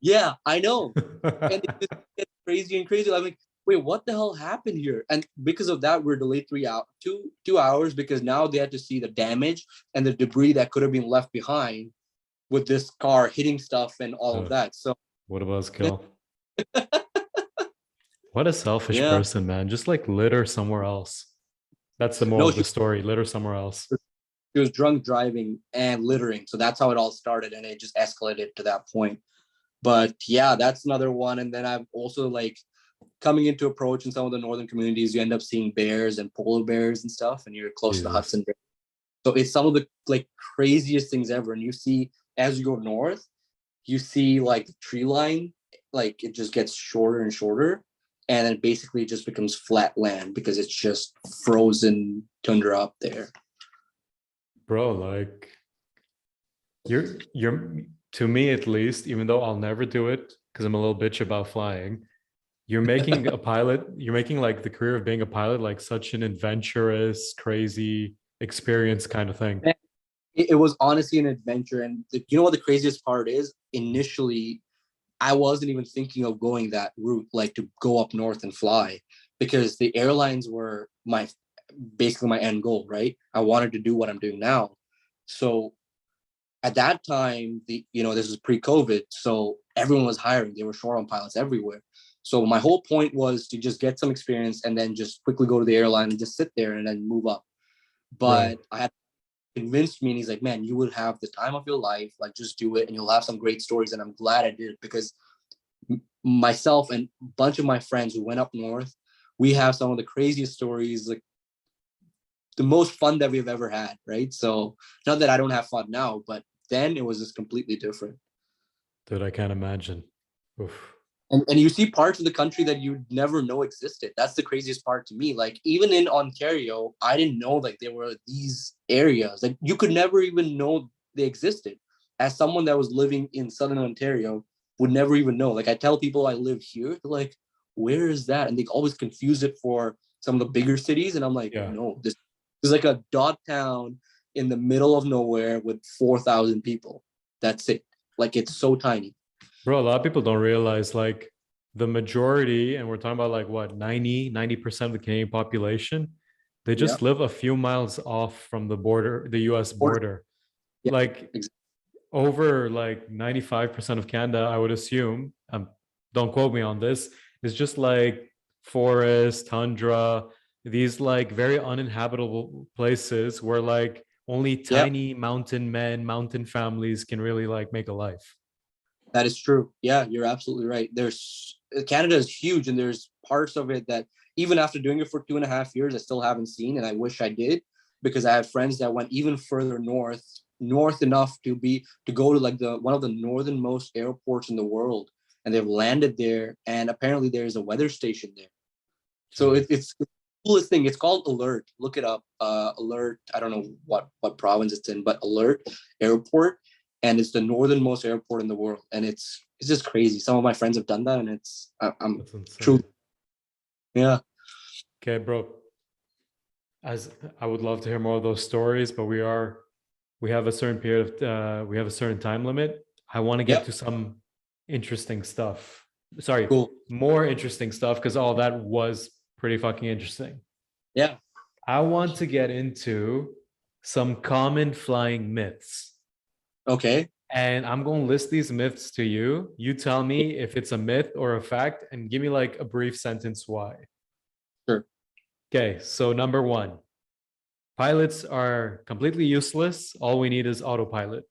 yeah, I know. And it just gets crazy and crazy. I'm like, wait, what the hell happened here? And because of that, we're delayed 2 hours because now they had to see the damage and the debris that could have been left behind with this car hitting stuff and all of that. So what a buzzkill. What a selfish yeah, person, man. Just like litter somewhere else. That's the moral no, of the story. Litter somewhere else. she was drunk driving and littering. So that's how it all started, and it just escalated to that point. But yeah, that's another one. And then I've also like coming into approach in some of the northern communities, you end up seeing bears and polar bears and stuff, and you're close to the Hudson River. So it's some of the like craziest things ever. And you see as you go north, you see like the tree line, like it just gets shorter and shorter, and then basically it just becomes flat land because it's just frozen tundra up there. Bro, like you're to me at least, even though I'll never do it because I'm a little bitch about flying, you're making you're making like the career of being a pilot like such an adventurous, crazy experience kind of thing. It was honestly an adventure. And you know what the craziest part is? Initially, I wasn't even thinking of going that route, like to go up north and fly, because the airlines were basically my end goal, right? I wanted to do what I'm doing now. So at that time, this was pre-COVID, so everyone was hiring. They were short on pilots everywhere. So my whole point was to just get some experience and then just quickly go to the airline and just sit there and then move up. But I had convinced me, and he's like, man, you would have the time of your life, like just do it and you'll have some great stories. And I'm glad I did it because myself and a bunch of my friends who went up north, we have some of the craziest stories, like the most fun that we've ever had, right? So not that I don't have fun now, but then it was just completely different. Dude, I can't imagine. Oof. And you see parts of the country that you never know existed. That's the craziest part to me. Like even in Ontario, I didn't know like there were these areas like you could never even know they existed. As someone that was living in Southern Ontario, would never even know. Like I tell people I live here, they're like, "Where is that?" And they always confuse it for some of the bigger cities. And I'm like, Yeah. no, this is like a dot town in the middle of nowhere with 4,000 people. That's it. Like it's so tiny. Bro, a lot of people don't realize like the majority, and we're talking about like what, 90% of the Canadian population, they Yeah. just live a few miles off from the border, the US border. Yeah. Like Exactly. over like 95% of Canada, I would assume, don't quote me on this, is just like forest, tundra, these like very uninhabitable places where like only Yeah. tiny mountain men, mountain families can really like make a life. That is true. Yeah, you're absolutely right. There's Canada is huge, and there's parts of it that even after doing it for 2.5 years, I still haven't seen, and I wish I did because I have friends that went even further north enough to go to like the one of the northernmost airports in the world, and they've landed there, and apparently there's a weather station there. So Jeez. it's the coolest thing. It's called Alert. Look it up. Alert. I don't know what province it's in, but Alert Airport, and it's the northernmost airport in the world, and it's just crazy. Some of my friends have done that, and I'm That's insane. truly, yeah. Okay, bro. As I would love to hear more of those stories, but we have a certain period of we have a certain time limit. I want to get Yep. to some interesting stuff. Sorry, Cool. more interesting stuff because all that was pretty fucking interesting. Yeah. I want to get into some common flying myths. Okay. And I'm going to list these myths to you. You tell me if it's a myth or a fact and give me like a brief sentence why. Sure. Okay, so number one, pilots are completely useless. All we need is autopilot.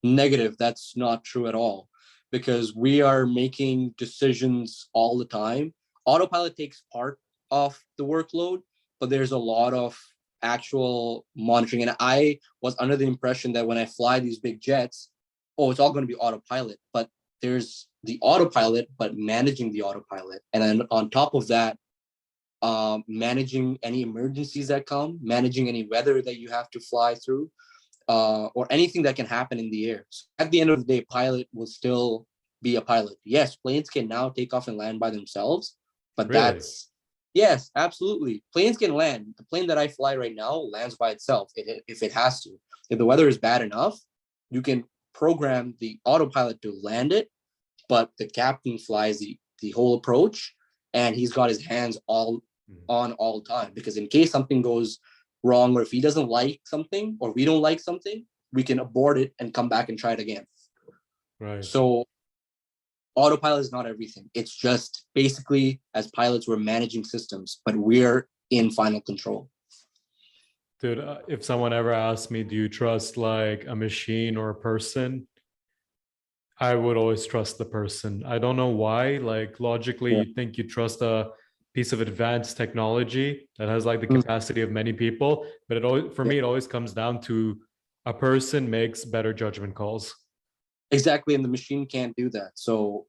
Negative. That's not true at all, because we are making decisions all the time. Autopilot takes part of the workload, but there's a lot of actual monitoring. And I was under the impression that when I fly these big jets, oh, it's all going to be autopilot. But there's the autopilot, but managing the autopilot. And then on top of that, managing any emergencies that come, managing any weather that you have to fly through, or anything that can happen in the air. So at the end of the day, pilot will still be a pilot. Yes, planes can now take off and land by themselves, but Really? that's yes, absolutely. Planes can land. The plane that I fly right now lands by itself if it has to. If the weather is bad enough, you can program the autopilot to land it, but the captain flies the whole approach, and he's got his hands all on all the time, because in case something goes wrong, or if he doesn't like something or we don't like something, we can abort it and come back and try it again. Right. So autopilot is not everything. It's just basically, as pilots, we're managing systems, but we're in final control. Dude, if someone ever asked me, do you trust like a machine or a person? I would always trust the person. I don't know why. Like logically, Yeah. you think you trust a piece of advanced technology that has like the Mm. capacity of many people, but it always, for Yeah. me, it always comes down to a person makes better judgment calls. Exactly, and the machine can't do that. So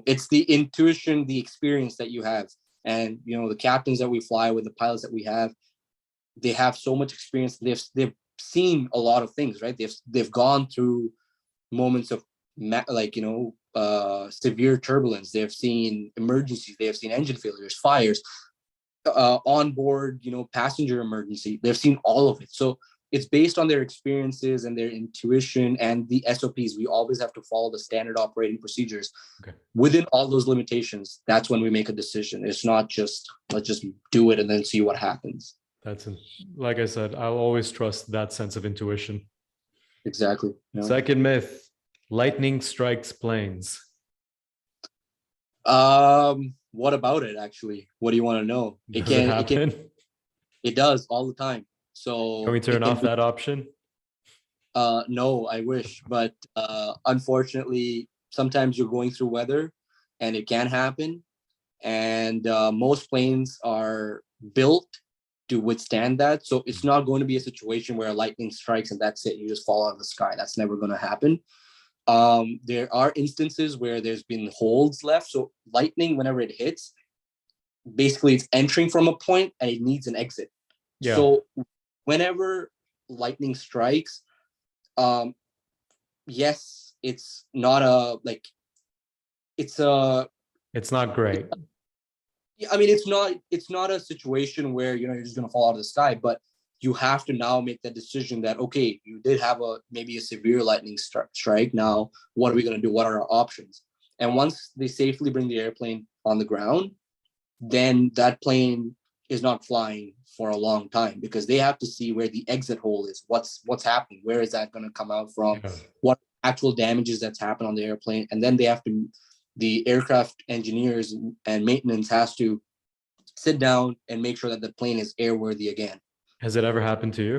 it's the intuition, the experience that you have, and the captains that we fly with, the pilots that we have, they have so much experience. They've seen a lot of things, right? They've gone through moments of severe turbulence. They've seen emergencies. They have seen engine failures, fires, onboard, passenger emergency. They've seen all of it. So it's based on their experiences and their intuition and the SOPs. We always have to follow the standard operating procedures. Okay. Within all those limitations, that's when we make a decision. It's not just let's just do it and then see what happens. Like I said, I'll always trust that sense of intuition. Exactly. Second myth, lightning strikes planes. What about it actually? What do you want to know? Does it happen? It does all the time. Can So we turn it can off be, that option? no, I wish, but unfortunately, sometimes you're going through weather and it can happen. And most planes are built to withstand that. So it's not going to be a situation where lightning strikes and that's it. You just fall out of the sky. That's never going to happen. There are instances where there's been holes left. So lightning, whenever it hits, basically it's entering from a point and it needs an exit. Yeah. So whenever lightning strikes, yes, it's not a like it's a It's not great. I mean, it's not a situation where you're just gonna fall out of the sky, but you have to now make that decision that okay, you did have maybe a severe lightning strike. Now, what are we gonna do? What are our options? And once they safely bring the airplane on the ground, then that plane is not flying for a long time because they have to see where the exit hole is. What's happening? Where is that going to come out from? Yeah. What actual damages that's happened on the airplane? And then the aircraft engineers and maintenance has to sit down and make sure that the plane is airworthy again. Has it ever happened to you?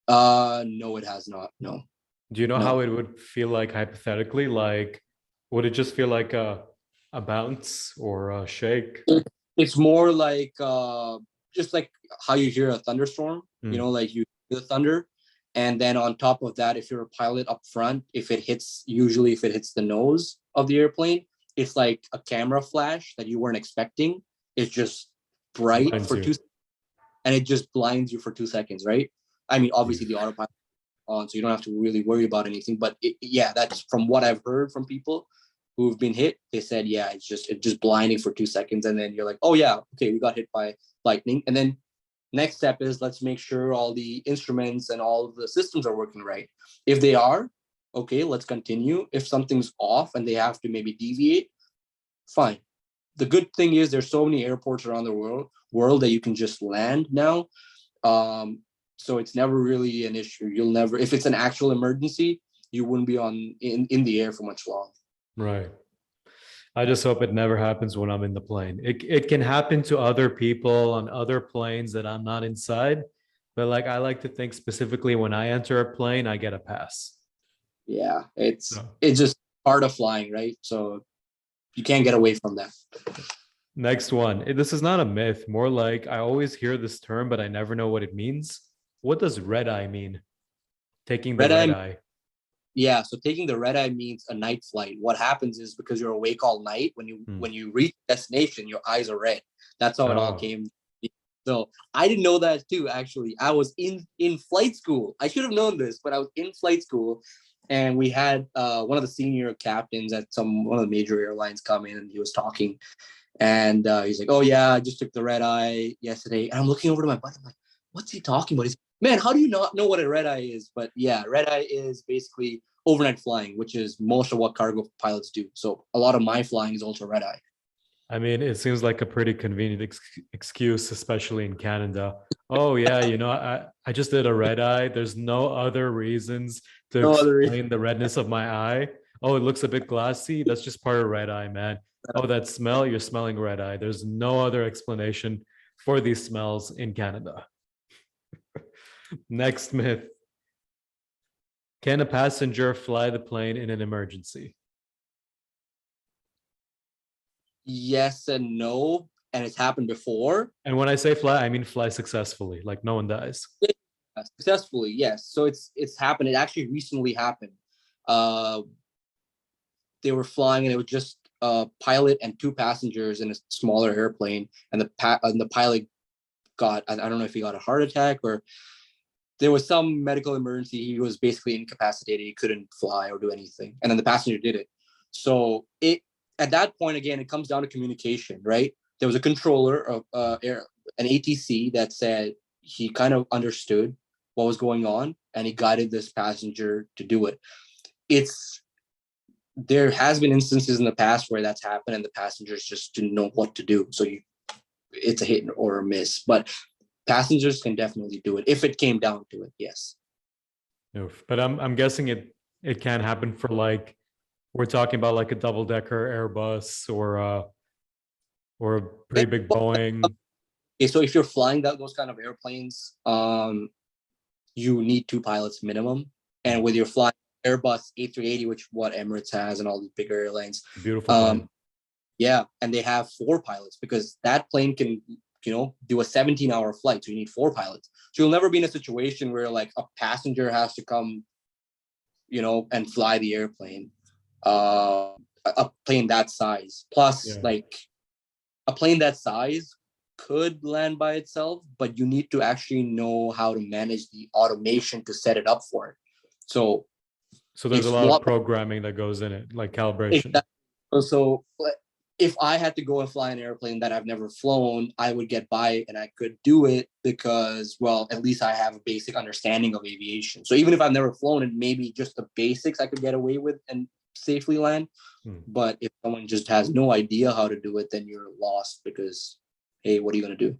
No, it has not. No. Do you know No. how it would feel like hypothetically? Like, would it just feel like a bounce or a shake? It's more like just like how you hear a thunderstorm, like you hear the thunder. And then on top of that, if you're a pilot up front, if it hits the nose of the airplane, it's like a camera flash that you weren't expecting. It's just bright Blinds for you. 2 seconds, and it just blinds you for 2 seconds, right? I mean, obviously the autopilot on, so you don't have to really worry about anything. But yeah, that's from what I've heard from people who've been hit. They said, yeah, it's just blinding for 2 seconds, and then you're like, oh yeah, okay, we got hit by lightning. And then next step is let's make sure all the instruments and all of the systems are working right. If they are, okay, let's continue. If something's off and they have to maybe deviate, fine. The good thing is there's so many airports around the world that you can just land now. So it's never really an issue. You'll never, if it's an actual emergency, you wouldn't be in the air for much long. Right. I just hope it never happens when I'm in the plane. It can happen to other people on other planes that I'm not inside, but like I like to think specifically when I enter a plane, I get a pass. Yeah, it's So, just part of flying, right? So you can't get away from that. next one. This is not a myth, more like I always hear this term, but I never know what it means. What does red eye mean? Taking the red eye. Yeah, so taking the red eye means a night flight. What happens is because you're awake all night, when you reach destination, your eyes are red. That's how it all came. So I didn't know that too. Actually, I was in flight school. I should have known this, but I was in flight school, and we had one of the senior captains at one of the major airlines come in, and he was talking, and he's like, "Oh yeah, I just took the red eye yesterday." And I'm looking over to my buddy. I'm like, "What's he talking about?" He's, "Man, how do you not know what a red eye is?" But yeah, red eye is basically overnight flying, which is most of what cargo pilots do. So a lot of my flying is also red eye. I mean, it seems like a pretty convenient excuse, especially in Canada. Oh yeah, I just did a red eye. There's no other reasons to No other reason. explain the redness of my eye. Oh, it looks a bit glassy. That's just part of red eye, man. Oh, that smell, you're smelling red eye. There's no other explanation for these smells in Canada. Next myth. Can a passenger fly the plane in an emergency? Yes and no, and it's happened before. And when I say fly, I mean fly successfully, like no one dies. Successfully, yes. So it's happened. It actually recently happened. They were flying, and it was just a pilot and 2 passengers in a smaller airplane, and the pilot got, I don't know if he got a heart attack or there was some medical emergency. He was basically incapacitated. He couldn't fly or do anything, and then the passenger did it. So at that point, again, it comes down to communication, right? There was a controller of an ATC that said he kind of understood what was going on, and he guided this passenger to do it. There has been instances in the past where that's happened, and the passengers just didn't know what to do. So it's a hit or a miss, but passengers can definitely do it if it came down to it. Yes. Oof. But I'm guessing it can happen for like, we're talking about like a double-decker Airbus or a pretty big Boeing. Okay, so if you're flying those kind of airplanes, you need 2 pilots minimum. And with your flying Airbus A380, which what Emirates has and all these bigger airlines, Beautiful plane. yeah, and they have 4 pilots because that plane can do a 17-hour flight. So you need 4 pilots. So you'll never be in a situation where like a passenger has to come, and fly the airplane. A plane that size. Plus, like a plane that size could land by itself, but you need to actually know how to manage the automation to set it up for it. So there's a lot of programming that goes in it, like calibration. So if I had to go and fly an airplane that I've never flown, I would get by and I could do it because, well, at least I have a basic understanding of aviation. So even if I've never flown it, maybe just the basics I could get away with and safely land. But if someone just has no idea how to do it, then you're lost because, hey, what are you going to do?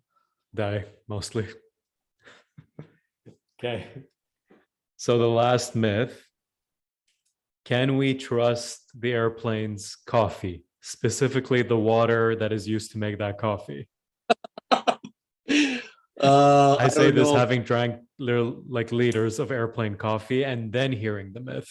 Die, mostly. Okay. So the last myth, can we trust the airplane's coffee, specifically the water that is used to make that coffee? I say this having drank liters of airplane coffee and then hearing the myth.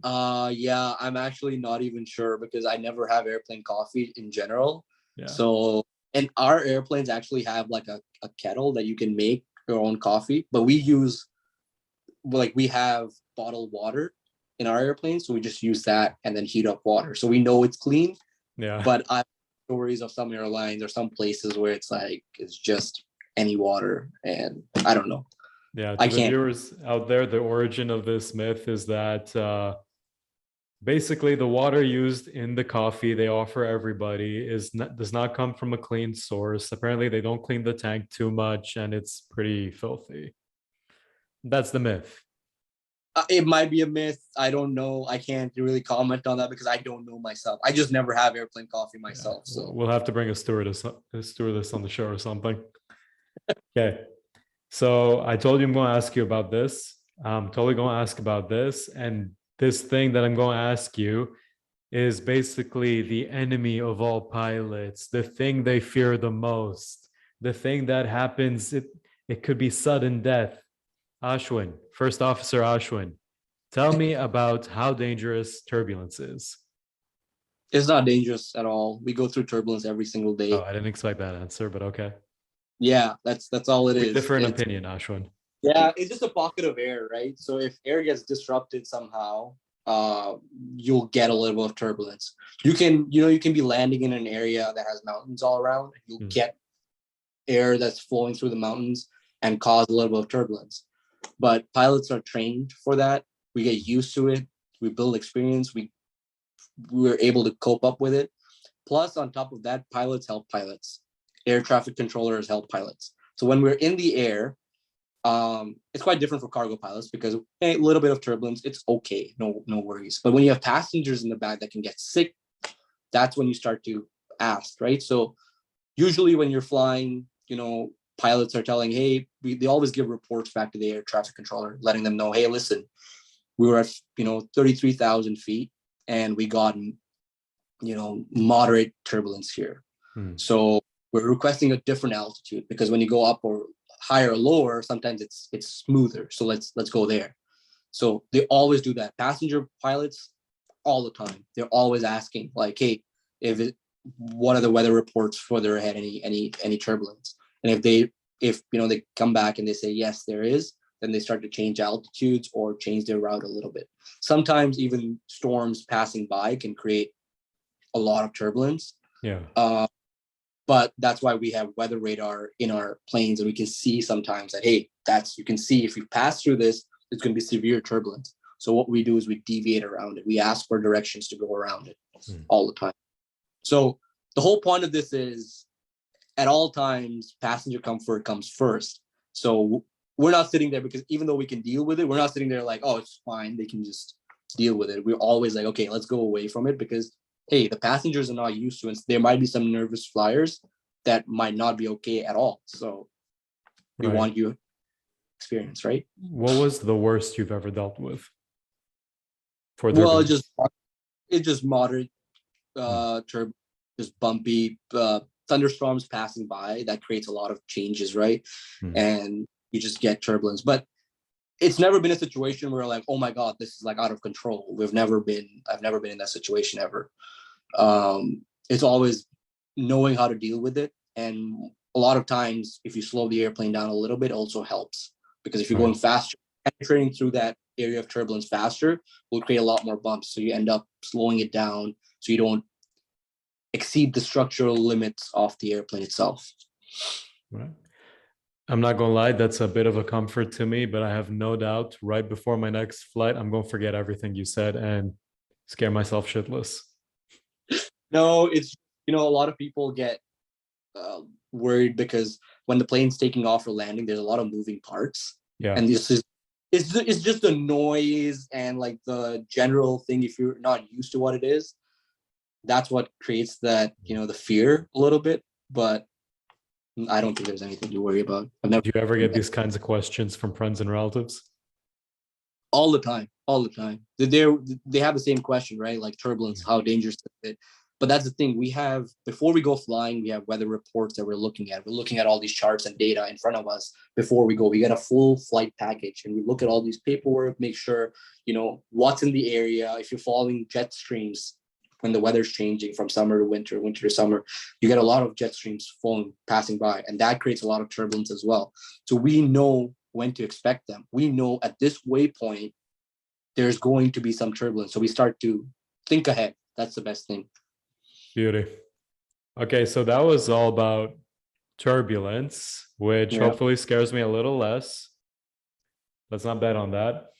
Yeah, I'm actually not even sure because I never have airplane coffee in general. Yeah. So, and our airplanes actually have like a kettle that you can make your own coffee, but we have bottled water in our airplanes. So we just use that and then heat up water. So we know it's clean. Yeah. But I have stories of some airlines or some places where it's just any water, and I don't know. Yeah, to the viewers out there, the origin of this myth is that basically the water used in the coffee they offer everybody does not come from a clean source. Apparently, they don't clean the tank too much, and it's pretty filthy. That's the myth. It might be a myth. I don't know. I can't really comment on that because I don't know myself. I just never have airplane coffee myself. Yeah. So we'll have to bring a stewardess on the show or something. Okay. So I told you I'm going to ask you about this. I'm totally going to ask about this. And this thing that I'm going to ask you is basically the enemy of all pilots, the thing they fear the most, the thing that happens, it could be sudden death. Ashwin, First Officer Ashwin, tell me about how dangerous turbulence is. It's not dangerous at all. We go through turbulence every single day. Oh, I didn't expect that answer, but okay. Yeah, that's all it is. Different opinion, Ashwin. Yeah, it's just a pocket of air, right? So if air gets disrupted somehow, you'll get a little bit of turbulence. You can be landing in an area that has mountains all around. You'll get air that's flowing through the mountains and cause a little bit of turbulence. But pilots are trained for that. We get used to it. We build experience. We're able to cope up with it. Plus, on top of that, pilots help pilots. Air traffic controllers help pilots. So when we're in the air, it's quite different for cargo pilots because a little bit of turbulence, it's okay, no worries. But when you have passengers in the back that can get sick, that's when you start to ask, right? So usually when you're flying, pilots are telling, hey, they always give reports back to the air traffic controller, letting them know, hey, listen, we were at 33,000 feet and we got moderate turbulence here. So we're requesting a different altitude because when you go up or higher or lower, sometimes it's smoother. So let's go there. So they always do that. Passenger pilots, all the time, they're always asking like, hey, what are the weather reports further ahead? Any turbulence? And if they come back and they say yes, there is, then they start to change altitudes or change their route a little bit. Sometimes even storms passing by can create a lot of turbulence. Yeah. But that's why we have weather radar in our planes, and we can see sometimes that, hey, you can see if you pass through this, it's going to be severe turbulence. So what we do is we deviate around it. We ask for directions to go around it all the time. So the whole point of this is at all times, passenger comfort comes first. So we're not sitting there because even though we can deal with it, we're not sitting there like, oh, it's fine, they can just deal with it. We're always like, okay, let's go away from it because, hey, the passengers are not used to it. There might be some nervous flyers that might not be okay at all. So we want you experience, right? What was the worst you've ever dealt with? It's just moderate turbulence, just bumpy thunderstorms passing by. That creates a lot of changes, right? And you just get turbulence. But it's never been a situation where like, oh my God, this is like out of control. I've never been in that situation ever. It's always knowing how to deal with it And a lot of times, if you slow the airplane down a little bit, also helps, because if you're Right. going faster, penetrating through that area of turbulence faster will create a lot more bumps. So you end up slowing it down so you don't exceed the structural limits of the airplane itself. Right. I'm not gonna lie, that's a bit of a comfort to me, but I have no doubt right before my next flight, I'm gonna forget everything you said and scare myself shitless. No, it's, a lot of people get worried because when the plane's taking off or landing, there's a lot of moving parts. Yeah. And this is, it's just the noise and like the general thing. If you're not used to what it is, that's what creates that, the fear a little bit. But I don't think there's anything to worry about. I've never. Do you ever get these kinds of questions from friends and relatives? All the time, all the time. They have the same question, right? Like turbulence, how dangerous is it? But that's the thing. We have, before we go flying, we have weather reports that we're looking at. We're looking at all these charts and data in front of us before we go. We get a full flight package and we look at all these paperwork, make sure, what's in the area. If you're following jet streams, when the weather's changing from summer to winter, winter to summer, you get a lot of jet streams passing by, and that creates a lot of turbulence as well. So we know when to expect them. We know at this waypoint, there's going to be some turbulence. So we start to think ahead. That's the best thing. Beauty. Okay, so that was all about turbulence, which hopefully scares me a little less. Let's not bet on that.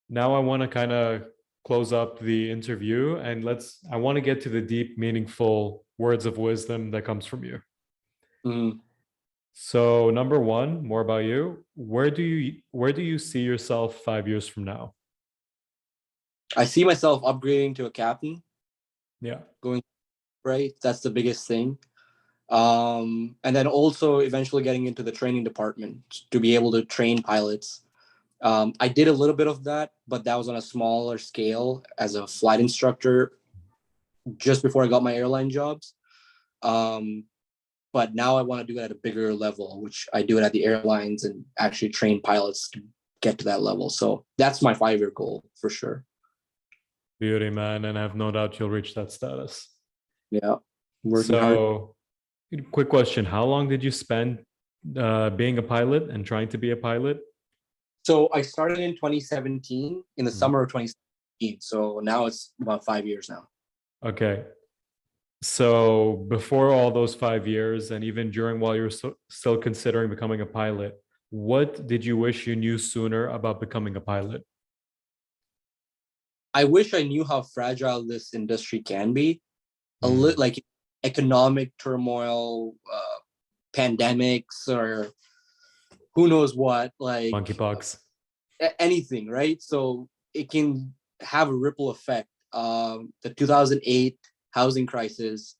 Now I want to kind of close up the interview and I want to get to the deep, meaningful words of wisdom that comes from you. Mm. So number one, more about you. Where do you see yourself 5 years from now? I see myself upgrading to a captain. Yeah. Going right. That's the biggest thing. And then also eventually getting into the training department to be able to train pilots. I did a little bit of that, but that was on a smaller scale as a flight instructor just before I got my airline jobs. But now I want to do it at a bigger level, which I do it at the airlines and actually train pilots to get to that level. So that's my 5-year goal for sure. Beauty, man. And I have no doubt you'll reach that status. Yeah. Working hard. Quick question. How long did you spend being a pilot and trying to be a pilot? So I started in 2017, in the summer of 2017. So now it's about 5 years now. Okay. So before all those 5 years, and even during while you're still considering becoming a pilot, what did you wish you knew sooner about becoming a pilot? I wish I knew how fragile this industry can be. A little like economic turmoil, pandemics, or who knows what, like Monkeypox. anything, right? So it can have a ripple effect. The 2008 housing crisis,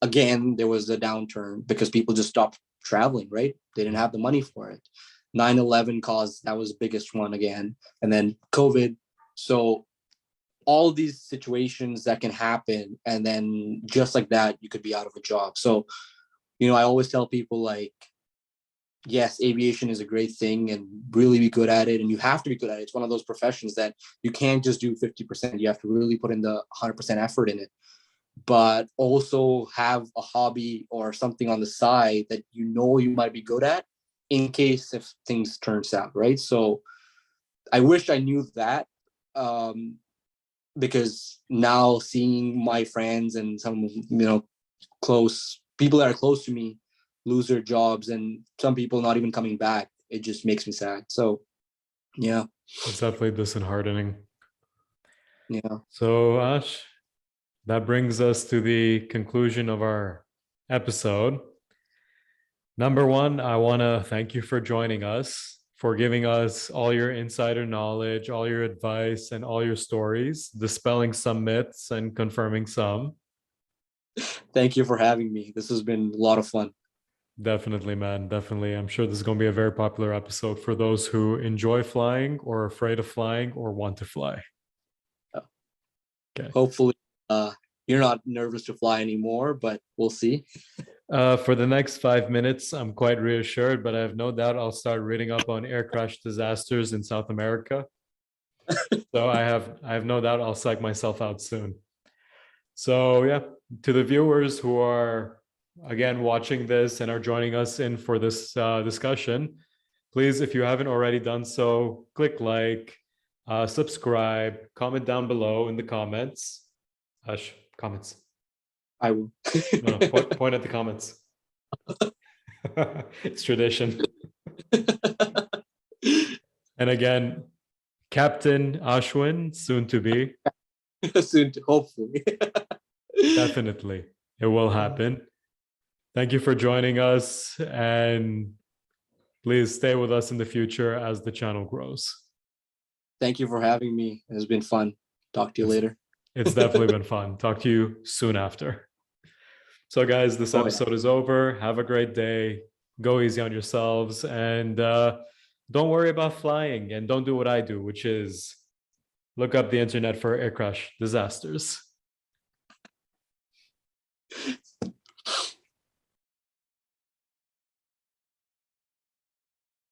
again, there was a downturn because people just stopped traveling, right? They didn't have the money for it. 9/11 caused, that was the biggest one again. And then COVID. So all these situations that can happen, and then just like that, you could be out of a job. So, I always tell people, like, yes, aviation is a great thing and really be good at it. And you have to be good at it. It's one of those professions that you can't just do 50%. You have to really put in the 100% effort in it, but also have a hobby or something on the side that you might be good at in case if things turns out, right? So I wish I knew that, because now seeing my friends and some, close people that are close to me lose their jobs and some people not even coming back, it just makes me sad. So yeah. It's definitely disheartening. Yeah. So Ash, that brings us to the conclusion of our episode. Number one, I want to thank you for joining us, for giving us all your insider knowledge, all your advice, and all your stories, dispelling some myths and confirming some. Thank you for having me. This has been a lot of fun. Definitely, man. Definitely. I'm sure this is going to be a very popular episode for those who enjoy flying or are afraid of flying or want to fly. Okay. Hopefully, you're not nervous to fly anymore, but we'll see. For the next 5 minutes, I'm quite reassured, but I have no doubt I'll start reading up on air crash disasters in South America. So I have no doubt I'll psych myself out soon. So yeah, to the viewers who are again watching this and are joining us in for this discussion, please, if you haven't already done so, click like, subscribe, comment down below in the comments. Comments. I will. No, point at the comments. It's tradition. And again, Captain Ashwin, soon to be. Soon, hopefully. Definitely, it will happen. Thank you for joining us, and please stay with us in the future as the channel grows. Thank you for having me. It's been fun. Talk to you later. It's definitely been fun. Talk to you soon after. So guys, this episode is over. Have a great day. Go easy on yourselves, and don't worry about flying, and don't do what I do, which is look up the internet for air crash disasters.